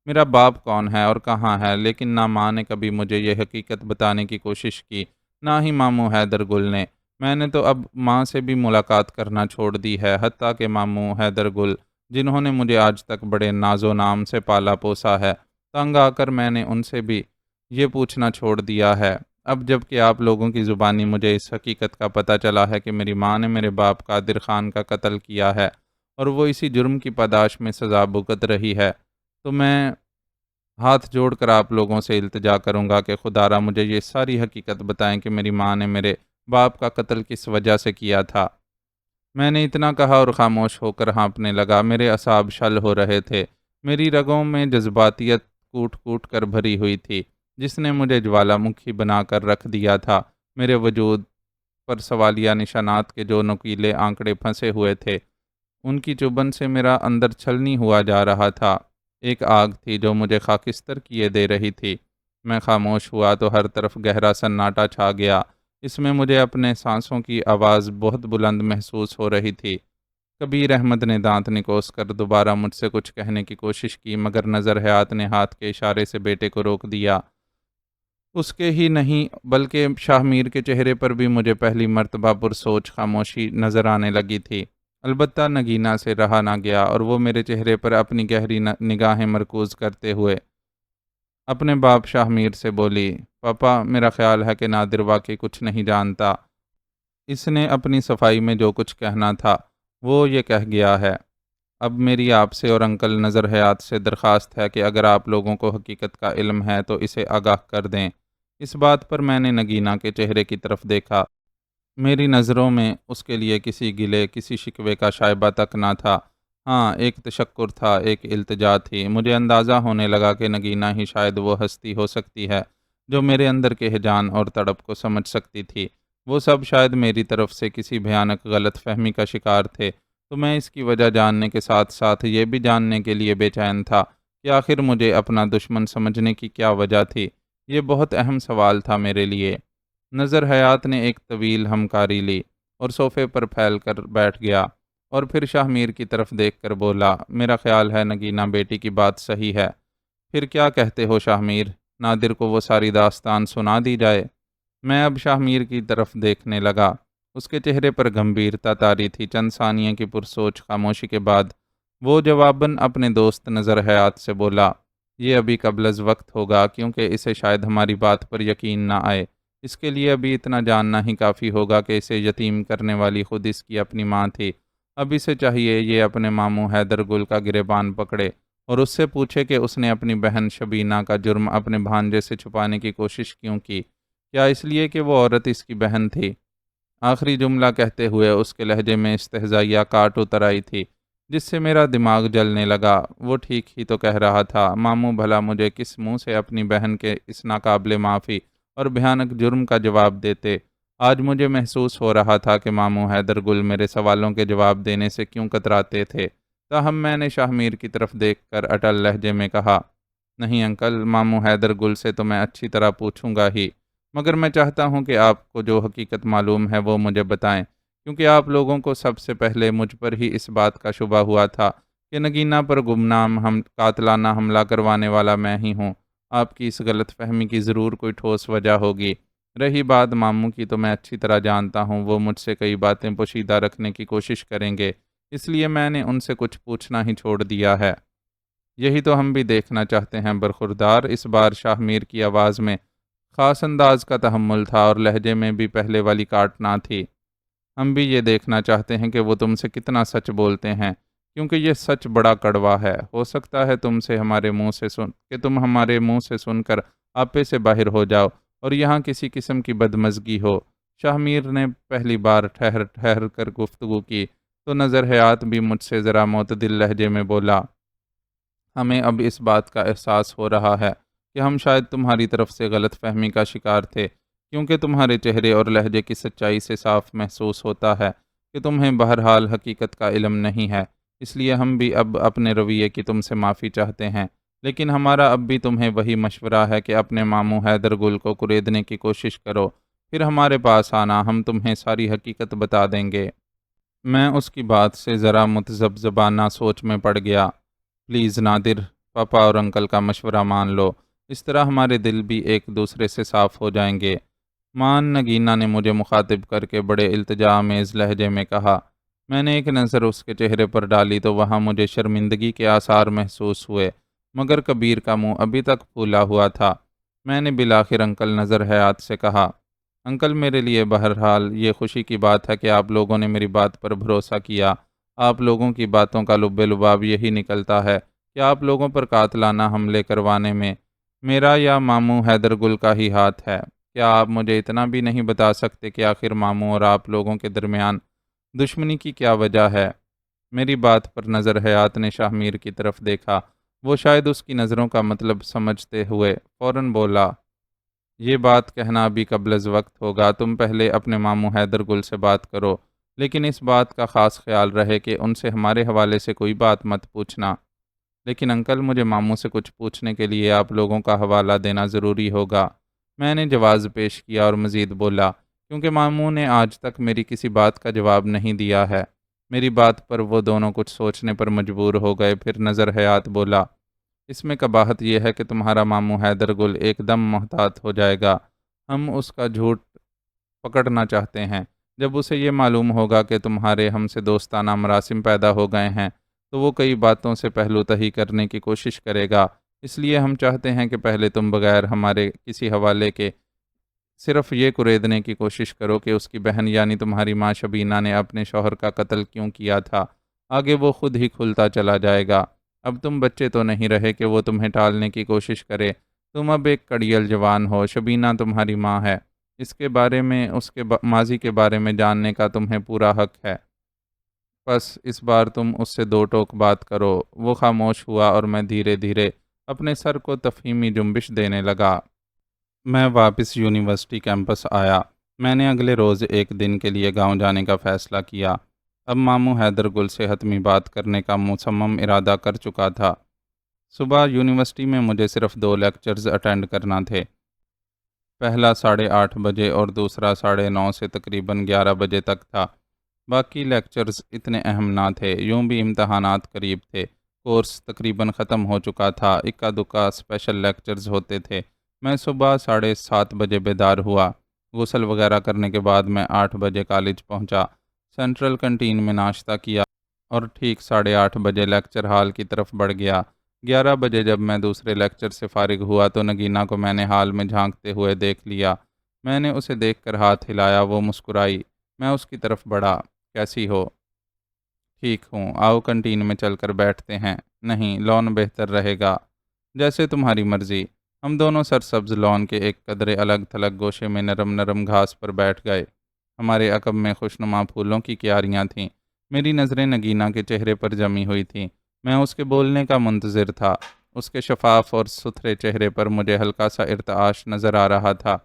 میرا باپ کون ہے اور کہاں ہے، لیکن نہ ماں نے کبھی مجھے یہ حقیقت بتانے کی کوشش کی، نہ ہی ماموں حیدر گل نے۔ میں نے تو اب ماں سے بھی ملاقات کرنا چھوڑ دی ہے، حتیٰ کہ ماموں حیدر گل جنہوں نے مجھے آج تک بڑے ناز و نام سے پالا پوسا ہے، تنگ آ کر میں نے ان سے بھی یہ پوچھنا چھوڑ دیا ہے۔ اب جب کہ آپ لوگوں کی زبانی مجھے اس حقیقت کا پتہ چلا ہے کہ میری ماں نے میرے باپ قادر خان کا قتل کیا ہے اور وہ اسی جرم کی پاداش میں سزا بھگت رہی ہے، تو میں ہاتھ جوڑ کر آپ لوگوں سے التجا کروں گا کہ خدا را مجھے یہ ساری حقیقت بتائیں کہ میری ماں نے میرے باپ کا قتل کس وجہ سے کیا تھا۔ میں نے اتنا کہا اور خاموش ہو کر ہانپنے لگا، میرے اعصاب شل ہو رہے تھے، میری رگوں میں جذباتیت کوٹ کوٹ کر بھری ہوئی تھی جس نے مجھے جوالا مکھی بنا کر رکھ دیا تھا۔ میرے وجود پر سوالیہ نشانات کے جو نکیلے آنکڑے پھنسے ہوئے تھے، ان کی چبھن سے میرا اندر چھلنی ہوا جا رہا تھا۔ ایک آگ تھی جو مجھے خاکستر کیے دے رہی تھی۔ میں خاموش ہوا تو ہر طرف گہرا سناٹا چھا گیا، اس میں مجھے اپنے سانسوں کی آواز بہت بلند محسوس ہو رہی تھی۔ کبیر احمد نے دانت نکوس کر دوبارہ مجھ سے کچھ کہنے کی کوشش کی، مگر نظر حیات نے ہاتھ کے اشارے سے بیٹے کو روک دیا۔ اس کے ہی نہیں بلکہ شاہ میر کے چہرے پر بھی مجھے پہلی مرتبہ پرسوچ خاموشی نظر آنے لگی تھی۔ البتہ نگینا سے رہا نہ گیا اور وہ میرے چہرے پر اپنی گہری نگاہیں مرکوز کرتے ہوئے اپنے باپ شاہ میر سے بولی، پاپا میرا خیال ہے کہ نادر واقعی کچھ نہیں جانتا، اس نے اپنی صفائی میں جو کچھ کہنا تھا وہ یہ کہہ گیا ہے۔ اب میری آپ سے اور انکل نظر حیات سے درخواست ہے کہ اگر آپ لوگوں کو حقیقت کا علم ہے تو اسے آگاہ کر دیں۔ اس بات پر میں نے نگینا کے چہرے کی طرف دیکھا۔ میری نظروں میں اس کے لیے کسی گلے کسی شکوے کا شائبہ تک نہ تھا، ہاں ایک تشکر تھا، ایک التجا تھی۔ مجھے اندازہ ہونے لگا کہ نگینا ہی شاید وہ ہستی ہو سکتی ہے جو میرے اندر کے ہجان اور تڑپ کو سمجھ سکتی تھی۔ وہ سب شاید میری طرف سے کسی بھیانک غلط فہمی کا شکار تھے، تو میں اس کی وجہ جاننے کے ساتھ ساتھ یہ بھی جاننے کے لیے بے چین تھا کہ آخر مجھے اپنا دشمن سمجھنے کی کیا وجہ تھی۔ یہ بہت اہم سوال تھا میرے لیے۔ نظر حیات نے ایک طویل ہمکاری لی اور صوفے پر پھیل کر بیٹھ گیا اور پھر شاہ میر کی طرف دیکھ کر بولا، میرا خیال ہے نگینا بیٹی کی بات صحیح ہے۔ پھر کیا کہتے ہو شاہ میر، نادر کو وہ ساری داستان سنا دی جائے؟ میں اب شاہ میر کی طرف دیکھنے لگا، اس کے چہرے پر گمبھیرتا طاری تھی۔ چند ثانیے کی پرسوچ خاموشی کے بعد وہ جواباً اپنے دوست نظر حیات سے بولا، یہ ابھی قبل از وقت ہوگا کیونکہ اسے شاید ہماری بات پر یقین نہ آئے، اس کے لیے ابھی اتنا جاننا ہی کافی ہوگا کہ اسے یتیم کرنے والی خود اس کی اپنی ماں تھی۔ اب اسے چاہیے یہ اپنے ماموں حیدر گل کا گریبان پکڑے اور اس سے پوچھے کہ اس نے اپنی بہن شبینہ کا جرم اپنے بھانجے سے چھپانے کی کوشش کیوں کی؟ کیا اس لیے کہ وہ عورت اس کی بہن تھی؟ آخری جملہ کہتے ہوئے اس کے لہجے میں استہزائیہ کاٹ اتر آئی تھی، جس سے میرا دماغ جلنے لگا۔ وہ ٹھیک ہی تو کہہ رہا تھا، ماموں بھلا مجھے کس منہ سے اپنی بہن کے اس ناقابل معافی اور بھیانک جرم کا جواب دیتے۔ آج مجھے محسوس ہو رہا تھا کہ ماموں حیدر گل میرے سوالوں کے جواب دینے سے کیوں کتراتے تھے۔ تاہم میں نے شاہ میر کی طرف دیکھ کر اٹل لہجے میں کہا، نہیں انکل، ماموں حیدر گل سے تو میں اچھی طرح پوچھوں گا ہی، مگر میں چاہتا ہوں کہ آپ کو جو حقیقت معلوم ہے وہ مجھے بتائیں، کیونکہ آپ لوگوں کو سب سے پہلے مجھ پر ہی اس بات کا شبہ ہوا تھا کہ نگینہ پر گمنام قاتلانہ حملہ کروانے والا میں ہی ہوں۔ آپ کی اس غلط فہمی کی ضرور کوئی ٹھوس وجہ ہوگی۔ رہی بات ماموں کی تو میں اچھی طرح جانتا ہوں، وہ مجھ سے کئی باتیں پوشیدہ رکھنے کی کوشش کریں گے، اس لیے میں نے ان سے کچھ پوچھنا ہی چھوڑ دیا ہے۔ یہی تو ہم بھی دیکھنا چاہتے ہیں برخوردار۔ اس بار شاہ میر کی آواز میں خاص انداز کا تحمل تھا اور لہجے میں بھی پہلے والی کاٹ نہ تھی۔ ہم بھی یہ دیکھنا چاہتے ہیں کہ وہ تم سے کتنا سچ بولتے ہیں، کیونکہ یہ سچ بڑا کڑوا ہے۔ ہو سکتا ہے تم ہمارے منہ سے سن کر آپے سے باہر ہو جاؤ اور یہاں کسی قسم کی بدمزگی ہو۔ شاہ میر نے پہلی بار ٹھہر ٹھہر کر گفتگو کی تو نظر حیات بھی مجھ سے ذرا معتدل لہجے میں بولا، ہمیں اب اس بات کا احساس ہو رہا ہے کہ ہم شاید تمہاری طرف سے غلط فہمی کا شکار تھے، کیونکہ تمہارے چہرے اور لہجے کی سچائی سے صاف محسوس ہوتا ہے کہ تمہیں بہرحال حقیقت کا علم نہیں ہے۔ اس لیے ہم بھی اب اپنے رویے کی تم سے معافی چاہتے ہیں، لیکن ہمارا اب بھی تمہیں وہی مشورہ ہے کہ اپنے ماموں حیدر گل کو کریدنے کی کوشش کرو، پھر ہمارے پاس آنا، ہم تمہیں ساری حقیقت بتا دیں گے۔ میں اس کی بات سے ذرا متذبذبانہ سوچ میں پڑ گیا۔ پلیز نادر، پاپا اور انکل کا مشورہ مان لو، اس طرح ہمارے دل بھی ایک دوسرے سے صاف ہو جائیں گے۔ نگینہ نے مجھے مخاطب کر کے بڑے التجا آمیز لہجے میں کہا۔ میں نے ایک نظر اس کے چہرے پر ڈالی تو وہاں مجھے شرمندگی کے آثار محسوس ہوئے، مگر کبیر کا منہ ابھی تک پھولا ہوا تھا۔ میں نے بالآخر انکل نظر حیات سے کہا، انکل میرے لیے بہرحال یہ خوشی کی بات ہے کہ آپ لوگوں نے میری بات پر بھروسہ کیا۔ آپ لوگوں کی باتوں کا لب لباب یہی نکلتا ہے کہ آپ لوگوں پر قاتلانہ حملے کروانے میں میرا یا ماموں حیدر گل کا ہی ہاتھ ہے۔ کیا آپ مجھے اتنا بھی نہیں بتا سکتے کہ آخر ماموں اور آپ لوگوں کے درمیان دشمنی کی کیا وجہ ہے؟ میری بات پر نظر حیات نے شاہ میر کی طرف دیکھا۔ وہ شاید اس کی نظروں کا مطلب سمجھتے ہوئے فوراً بولا، یہ بات کہنا ابھی قبل از وقت ہوگا، تم پہلے اپنے ماموں حیدر گل سے بات کرو، لیکن اس بات کا خاص خیال رہے کہ ان سے ہمارے حوالے سے کوئی بات مت پوچھنا۔ لیکن انکل، مجھے ماموں سے کچھ پوچھنے کے لیے آپ لوگوں کا حوالہ دینا ضروری ہوگا۔ میں نے جواز پیش کیا اور مزید بولا، کیونکہ ماموں نے آج تک میری کسی بات کا جواب نہیں دیا ہے۔ میری بات پر وہ دونوں کچھ سوچنے پر مجبور ہو گئے، پھر نظر حیات بولا، اس میں قباحت یہ ہے کہ تمہارا ماموں حیدر گل ایک دم محتاط ہو جائے گا۔ ہم اس کا جھوٹ پکڑنا چاہتے ہیں۔ جب اسے یہ معلوم ہوگا کہ تمہارے ہم سے دوستانہ مراسم پیدا ہو گئے ہیں تو وہ کئی باتوں سے پہلو تہی کرنے کی کوشش کرے گا۔ اس لیے ہم چاہتے ہیں کہ پہلے تم بغیر ہمارے کسی حوالے کے صرف یہ کریدنے کی کوشش کرو کہ اس کی بہن یعنی تمہاری ماں شبینہ نے اپنے شوہر کا قتل کیوں کیا تھا۔ آگے وہ خود ہی کھلتا چلا جائے گا۔ اب تم بچے تو نہیں رہے کہ وہ تمہیں ٹالنے کی کوشش کرے۔ تم اب ایک کڑیل جوان ہو، شبینہ تمہاری ماں ہے، اس کے بارے میں، اس کے ماضی کے بارے میں جاننے کا تمہیں پورا حق ہے۔ بس اس بار تم اس سے دو ٹوک بات کرو۔ وہ خاموش ہوا اور میں دھیرے دھیرے اپنے سر کو تفہیمی جنبش دینے لگا۔ میں واپس یونیورسٹی کیمپس آیا۔ میں نے اگلے روز ایک دن کے لیے گاؤں جانے کا فیصلہ کیا۔ اب ماموں حیدر گل سے حتمی بات کرنے کا مصمم ارادہ کر چکا تھا۔ صبح یونیورسٹی میں مجھے صرف 2 لیکچرز اٹینڈ کرنا تھے۔ پہلا 8:30 بجے اور دوسرا 9:30 سے تقریباً 11 بجے تک تھا۔ باقی لیکچرز اتنے اہم نہ تھے، یوں بھی امتحانات قریب تھے، کورس تقریباً ختم ہو چکا تھا، اکا دکا اسپیشل لیکچرز ہوتے تھے۔ میں صبح 7:30 بجے بیدار ہوا۔ غسل وغیرہ کرنے کے بعد میں 8 بجے کالج پہنچا، سینٹرل کنٹین میں ناشتہ کیا اور ٹھیک 8:30 بجے لیکچر ہال کی طرف بڑھ گیا۔ 11 بجے جب میں دوسرے لیکچر سے فارغ ہوا تو نگینہ کو میں نے ہال میں جھانکتے ہوئے دیکھ لیا۔ میں نے اسے دیکھ کر ہاتھ ہلایا، وہ مسکرائی۔ میں اس کی طرف بڑھا، کیسی ہو؟ ٹھیک ہوں، آؤ کنٹین میں چل کر بیٹھتے ہیں۔ نہیں، لان بہتر رہے گا۔ جیسے تمہاری مرضی۔ ہم دونوں سرسبز لان کے ایک قدرے الگ تھلگ گوشے میں نرم نرم گھاس پر بیٹھ گئے۔ ہمارے عقب میں خوشنما پھولوں کی کیاریاں تھیں۔ میری نظریں نگینہ کے چہرے پر جمی ہوئی تھیں۔ میں اس کے بولنے کا منتظر تھا۔ اس کے شفاف اور ستھرے چہرے پر مجھے ہلکا سا ارتعاش نظر آ رہا تھا۔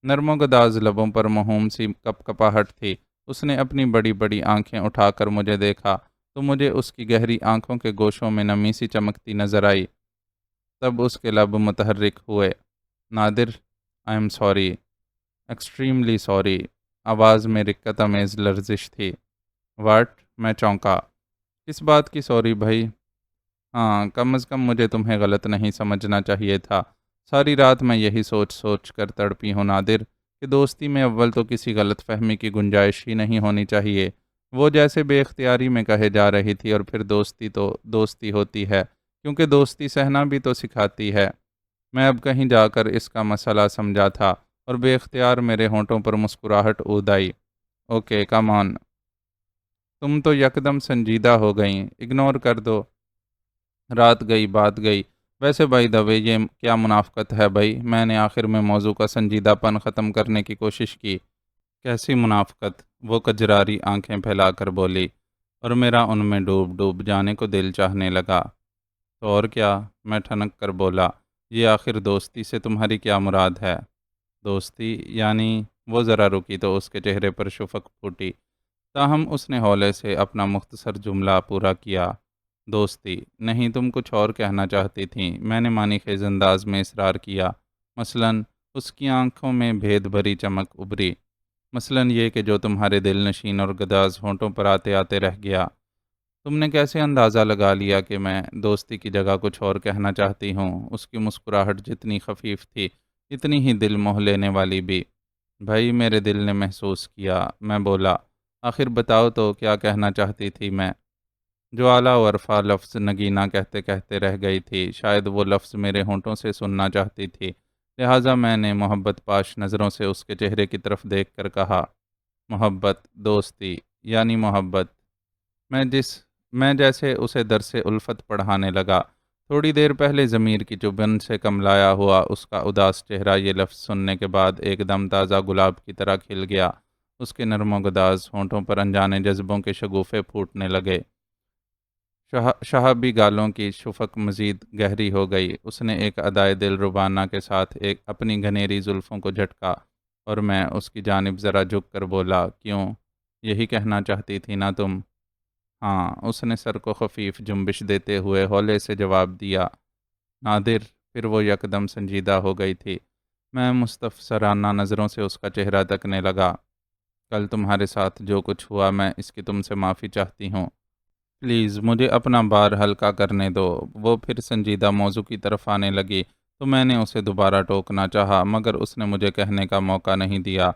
نرم و گداز لبوں پر موہوم سی کپ کپاہٹ تھی۔ اس نے اپنی بڑی بڑی آنکھیں اٹھا کر مجھے دیکھا تو مجھے اس کی گہری آنکھوں کے گوشوں میں نمی سی چمکتی نظر آئی۔ تب اس کے لب متحرک ہوئے۔ Nadir, I'm sorry, extremely sorry. آواز میں رقت آمیز لرزش تھی۔ واٹ؟ میں چونکا۔ کس بات کی سوری بھائی؟ ہاں، کم از کم مجھے تمہیں غلط نہیں سمجھنا چاہیے تھا۔ ساری رات میں یہی سوچ سوچ کر تڑپی ہوں نادر، کہ دوستی میں اول تو کسی غلط فہمی کی گنجائش ہی نہیں ہونی چاہیے۔ وہ جیسے بے اختیاری میں کہے جا رہی تھی، اور پھر دوستی تو دوستی ہوتی ہے، کیونکہ دوستی سہنا بھی تو سکھاتی ہے۔ میں اب کہیں جا کر اس کا مسئلہ سمجھا تھا، اور بے اختیار میرے ہونٹوں پر مسکراہٹ اود آئی۔ اوکے، کم آن۔ تم تو یکدم سنجیدہ ہو گئیں، اگنور کر دو۔ رات گئی بات گئی۔ ویسے بائی دا وے، یہ کیا منافقت ہے بھائی؟ میں نے آخر میں موضوع کا سنجیدہ پن ختم کرنے کی کوشش کی۔ کیسی منافقت؟ وہ کجراری آنکھیں پھیلا کر بولی، اور میرا ان میں ڈوب ڈوب جانے کو دل چاہنے لگا۔ تو اور کیا؟ میں ٹھنک کر بولا، یہ آخر دوستی سے تمہاری کیا مراد ہے؟ دوستی یعنی؟ وہ ذرا رکی تو اس کے چہرے پر شفق پھوٹی، تاہم اس نے ہولے سے اپنا مختصر جملہ پورا کیا۔ دوستی نہیں، تم کچھ اور کہنا چاہتی تھیں، میں نے معنی خیز انداز میں اصرار کیا۔ مثلاً؟ اس کی آنکھوں میں بھید بھری چمک ابھری۔ مثلاً یہ کہ جو تمہارے دل نشین اور گداز ہونٹوں پر آتے آتے رہ گیا۔ تم نے کیسے اندازہ لگا لیا کہ میں دوستی کی جگہ کچھ اور کہنا چاہتی ہوں؟ اس کی مسکراہٹ جتنی خفیف تھی، اتنی ہی دل موہ لینے والی بھی۔ بھائی، میرے دل نے محسوس کیا۔ میں بولا، آخر بتاؤ تو کیا کہنا چاہتی تھی میں؟ جو اعلیٰ و عرفا لفظ نگینہ کہتے کہتے رہ گئی تھی، شاید وہ لفظ میرے ہونٹوں سے سننا چاہتی تھی، لہٰذا میں نے محبت پاش نظروں سے اس کے چہرے کی طرف دیکھ کر کہا، محبت، دوستی یعنی محبت۔ میں جیسے اسے درس الفت پڑھانے لگا۔ تھوڑی دیر پہلے ضمیر کی چبھن سے کملایا ہوا اس کا اداس چہرہ یہ لفظ سننے کے بعد ایک دم تازہ گلاب کی طرح کھل گیا۔ اس کے نرم و گداز ہونٹوں پر انجانے جذبوں کے شگوفے پھوٹنے لگے۔ شہابی گالوں کی شفق مزید گہری ہو گئی۔ اس نے ایک ادائے دل ربانہ کے ساتھ اپنی گھنیری زلفوں کو جھٹکا، اور میں اس کی جانب ذرا جھک کر بولا، کیوں؟ یہی کہنا چاہتی تھی نا تم؟ ہاں، اس نے سر کو خفیف جنبش دیتے ہوئے ہولے سے جواب دیا۔ نادر، پھر وہ یکدم سنجیدہ ہو گئی تھی۔ میں مستفسرانہ نظروں سے اس کا چہرہ تکنے لگا۔ کل تمہارے ساتھ جو کچھ ہوا، میں اس کی تم سے معافی چاہتی ہوں۔ پلیز مجھے اپنا بار ہلکا کرنے دو۔ وہ پھر سنجیدہ موضوع کی طرف آنے لگی تو میں نے اسے دوبارہ ٹوکنا چاہا، مگر اس نے مجھے کہنے کا موقع نہیں دیا۔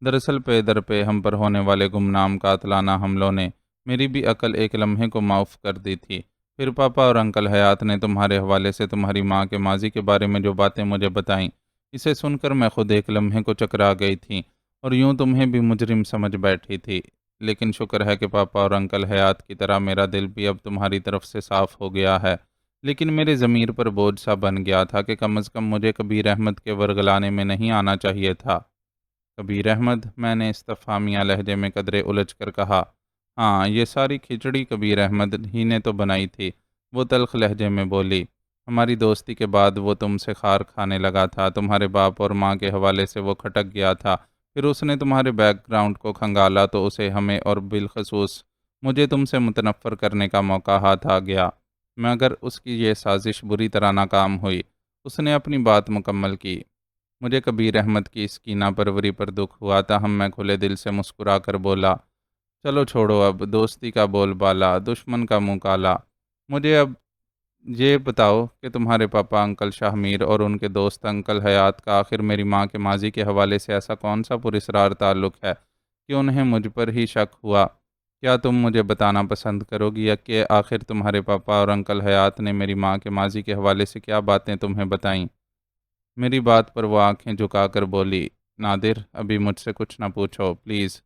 دراصل پے در پہ ہم پر ہونے والے گمنام قاتلانہ حملوں نے میری بھی عقل ایک لمحے کو معاف کر دی تھی۔ پھر پاپا اور انکل حیات نے تمہارے حوالے سے تمہاری ماں کے ماضی کے بارے میں جو باتیں مجھے بتائیں، اسے سن کر میں خود ایک لمحے کو چکرا گئی تھی، اور یوں تمہیں بھی مجرم سمجھ بیٹھی تھی۔ لیکن شکر ہے کہ پاپا اور انکل حیات کی طرح میرا دل بھی اب تمہاری طرف سے صاف ہو گیا ہے۔ لیکن میرے ضمیر پر بوجھ سا بن گیا تھا کہ کم از کم مجھے کبیر احمد کے ورگلانے میں نہیں آنا چاہیے تھا۔ کبیر احمد؟ میں نے استفہامیہ لہجے میں قدرے الجھ کر کہا۔ ہاں، یہ ساری کھچڑی کبیر احمد ہی نے تو بنائی تھی، وہ تلخ لہجے میں بولی۔ ہماری دوستی کے بعد وہ تم سے خار کھانے لگا تھا، تمہارے باپ اور ماں کے حوالے سے وہ کھٹک گیا تھا، پھر اس نے تمہارے بیک گراؤنڈ کو کھنگالا تو اسے ہمیں اور بالخصوص مجھے تم سے متنفر کرنے کا موقع ہاتھ آ گیا، مگر اس کی یہ سازش بری طرح ناکام ہوئی۔ اس نے اپنی بات مکمل کی۔ مجھے کبیر احمد کی اس کینہ پروری پر دکھ ہوا، تاہم میں کھلے دل سے مسکرا کر بولا، چلو چھوڑو اب دوستی کا بول بالا، دشمن کا منہ کالا۔ مجھے اب یہ بتاؤ کہ تمہارے پاپا انکل شاہ میر اور ان کے دوست انکل حیات کا آخر میری ماں کے ماضی کے حوالے سے ایسا کون سا پراسرار تعلق ہے کہ انہیں مجھ پر ہی شک ہوا؟ کیا تم مجھے بتانا پسند کرو گی یا کہ آخر تمہارے پاپا اور انکل حیات نے میری ماں کے ماضی کے حوالے سے کیا باتیں تمہیں بتائیں؟ میری بات پر وہ آنکھیں جھکا کر بولی، نادر، ابھی مجھ سے کچھ نہ پوچھو پلیز،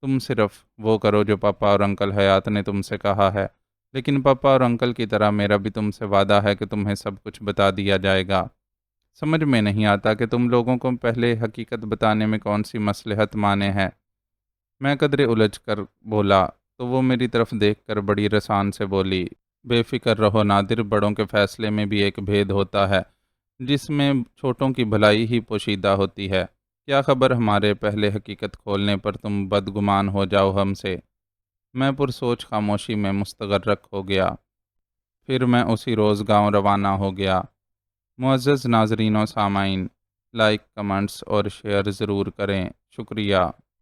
تم صرف وہ کرو جو پاپا اور انکل حیات نے تم سے کہا ہے۔ لیکن پاپا اور انکل کی طرح میرا بھی تم سے وعدہ ہے کہ تمہیں سب کچھ بتا دیا جائے گا۔ سمجھ میں نہیں آتا کہ تم لوگوں کو پہلے حقیقت بتانے میں کون سی مصلحت مانے ہے۔ میں قدرے الجھ کر بولا تو وہ میری طرف دیکھ کر بڑی رسان سے بولی، بے فکر رہو نادر، بڑوں کے فیصلے میں بھی ایک بھید ہوتا ہے جس میں چھوٹوں کی بھلائی ہی پوشیدہ ہوتی ہے۔ کیا خبر ہمارے پہلے حقیقت کھولنے پر تم بدگمان ہو جاؤ ہم سے۔ میں پرسوچ خاموشی میں مستغرق ہو گیا۔ پھر میں اسی روز گاؤں روانہ ہو گیا۔ معزز ناظرین و سامعین، لائک، کمنٹس اور شیئر ضرور کریں۔ شکریہ۔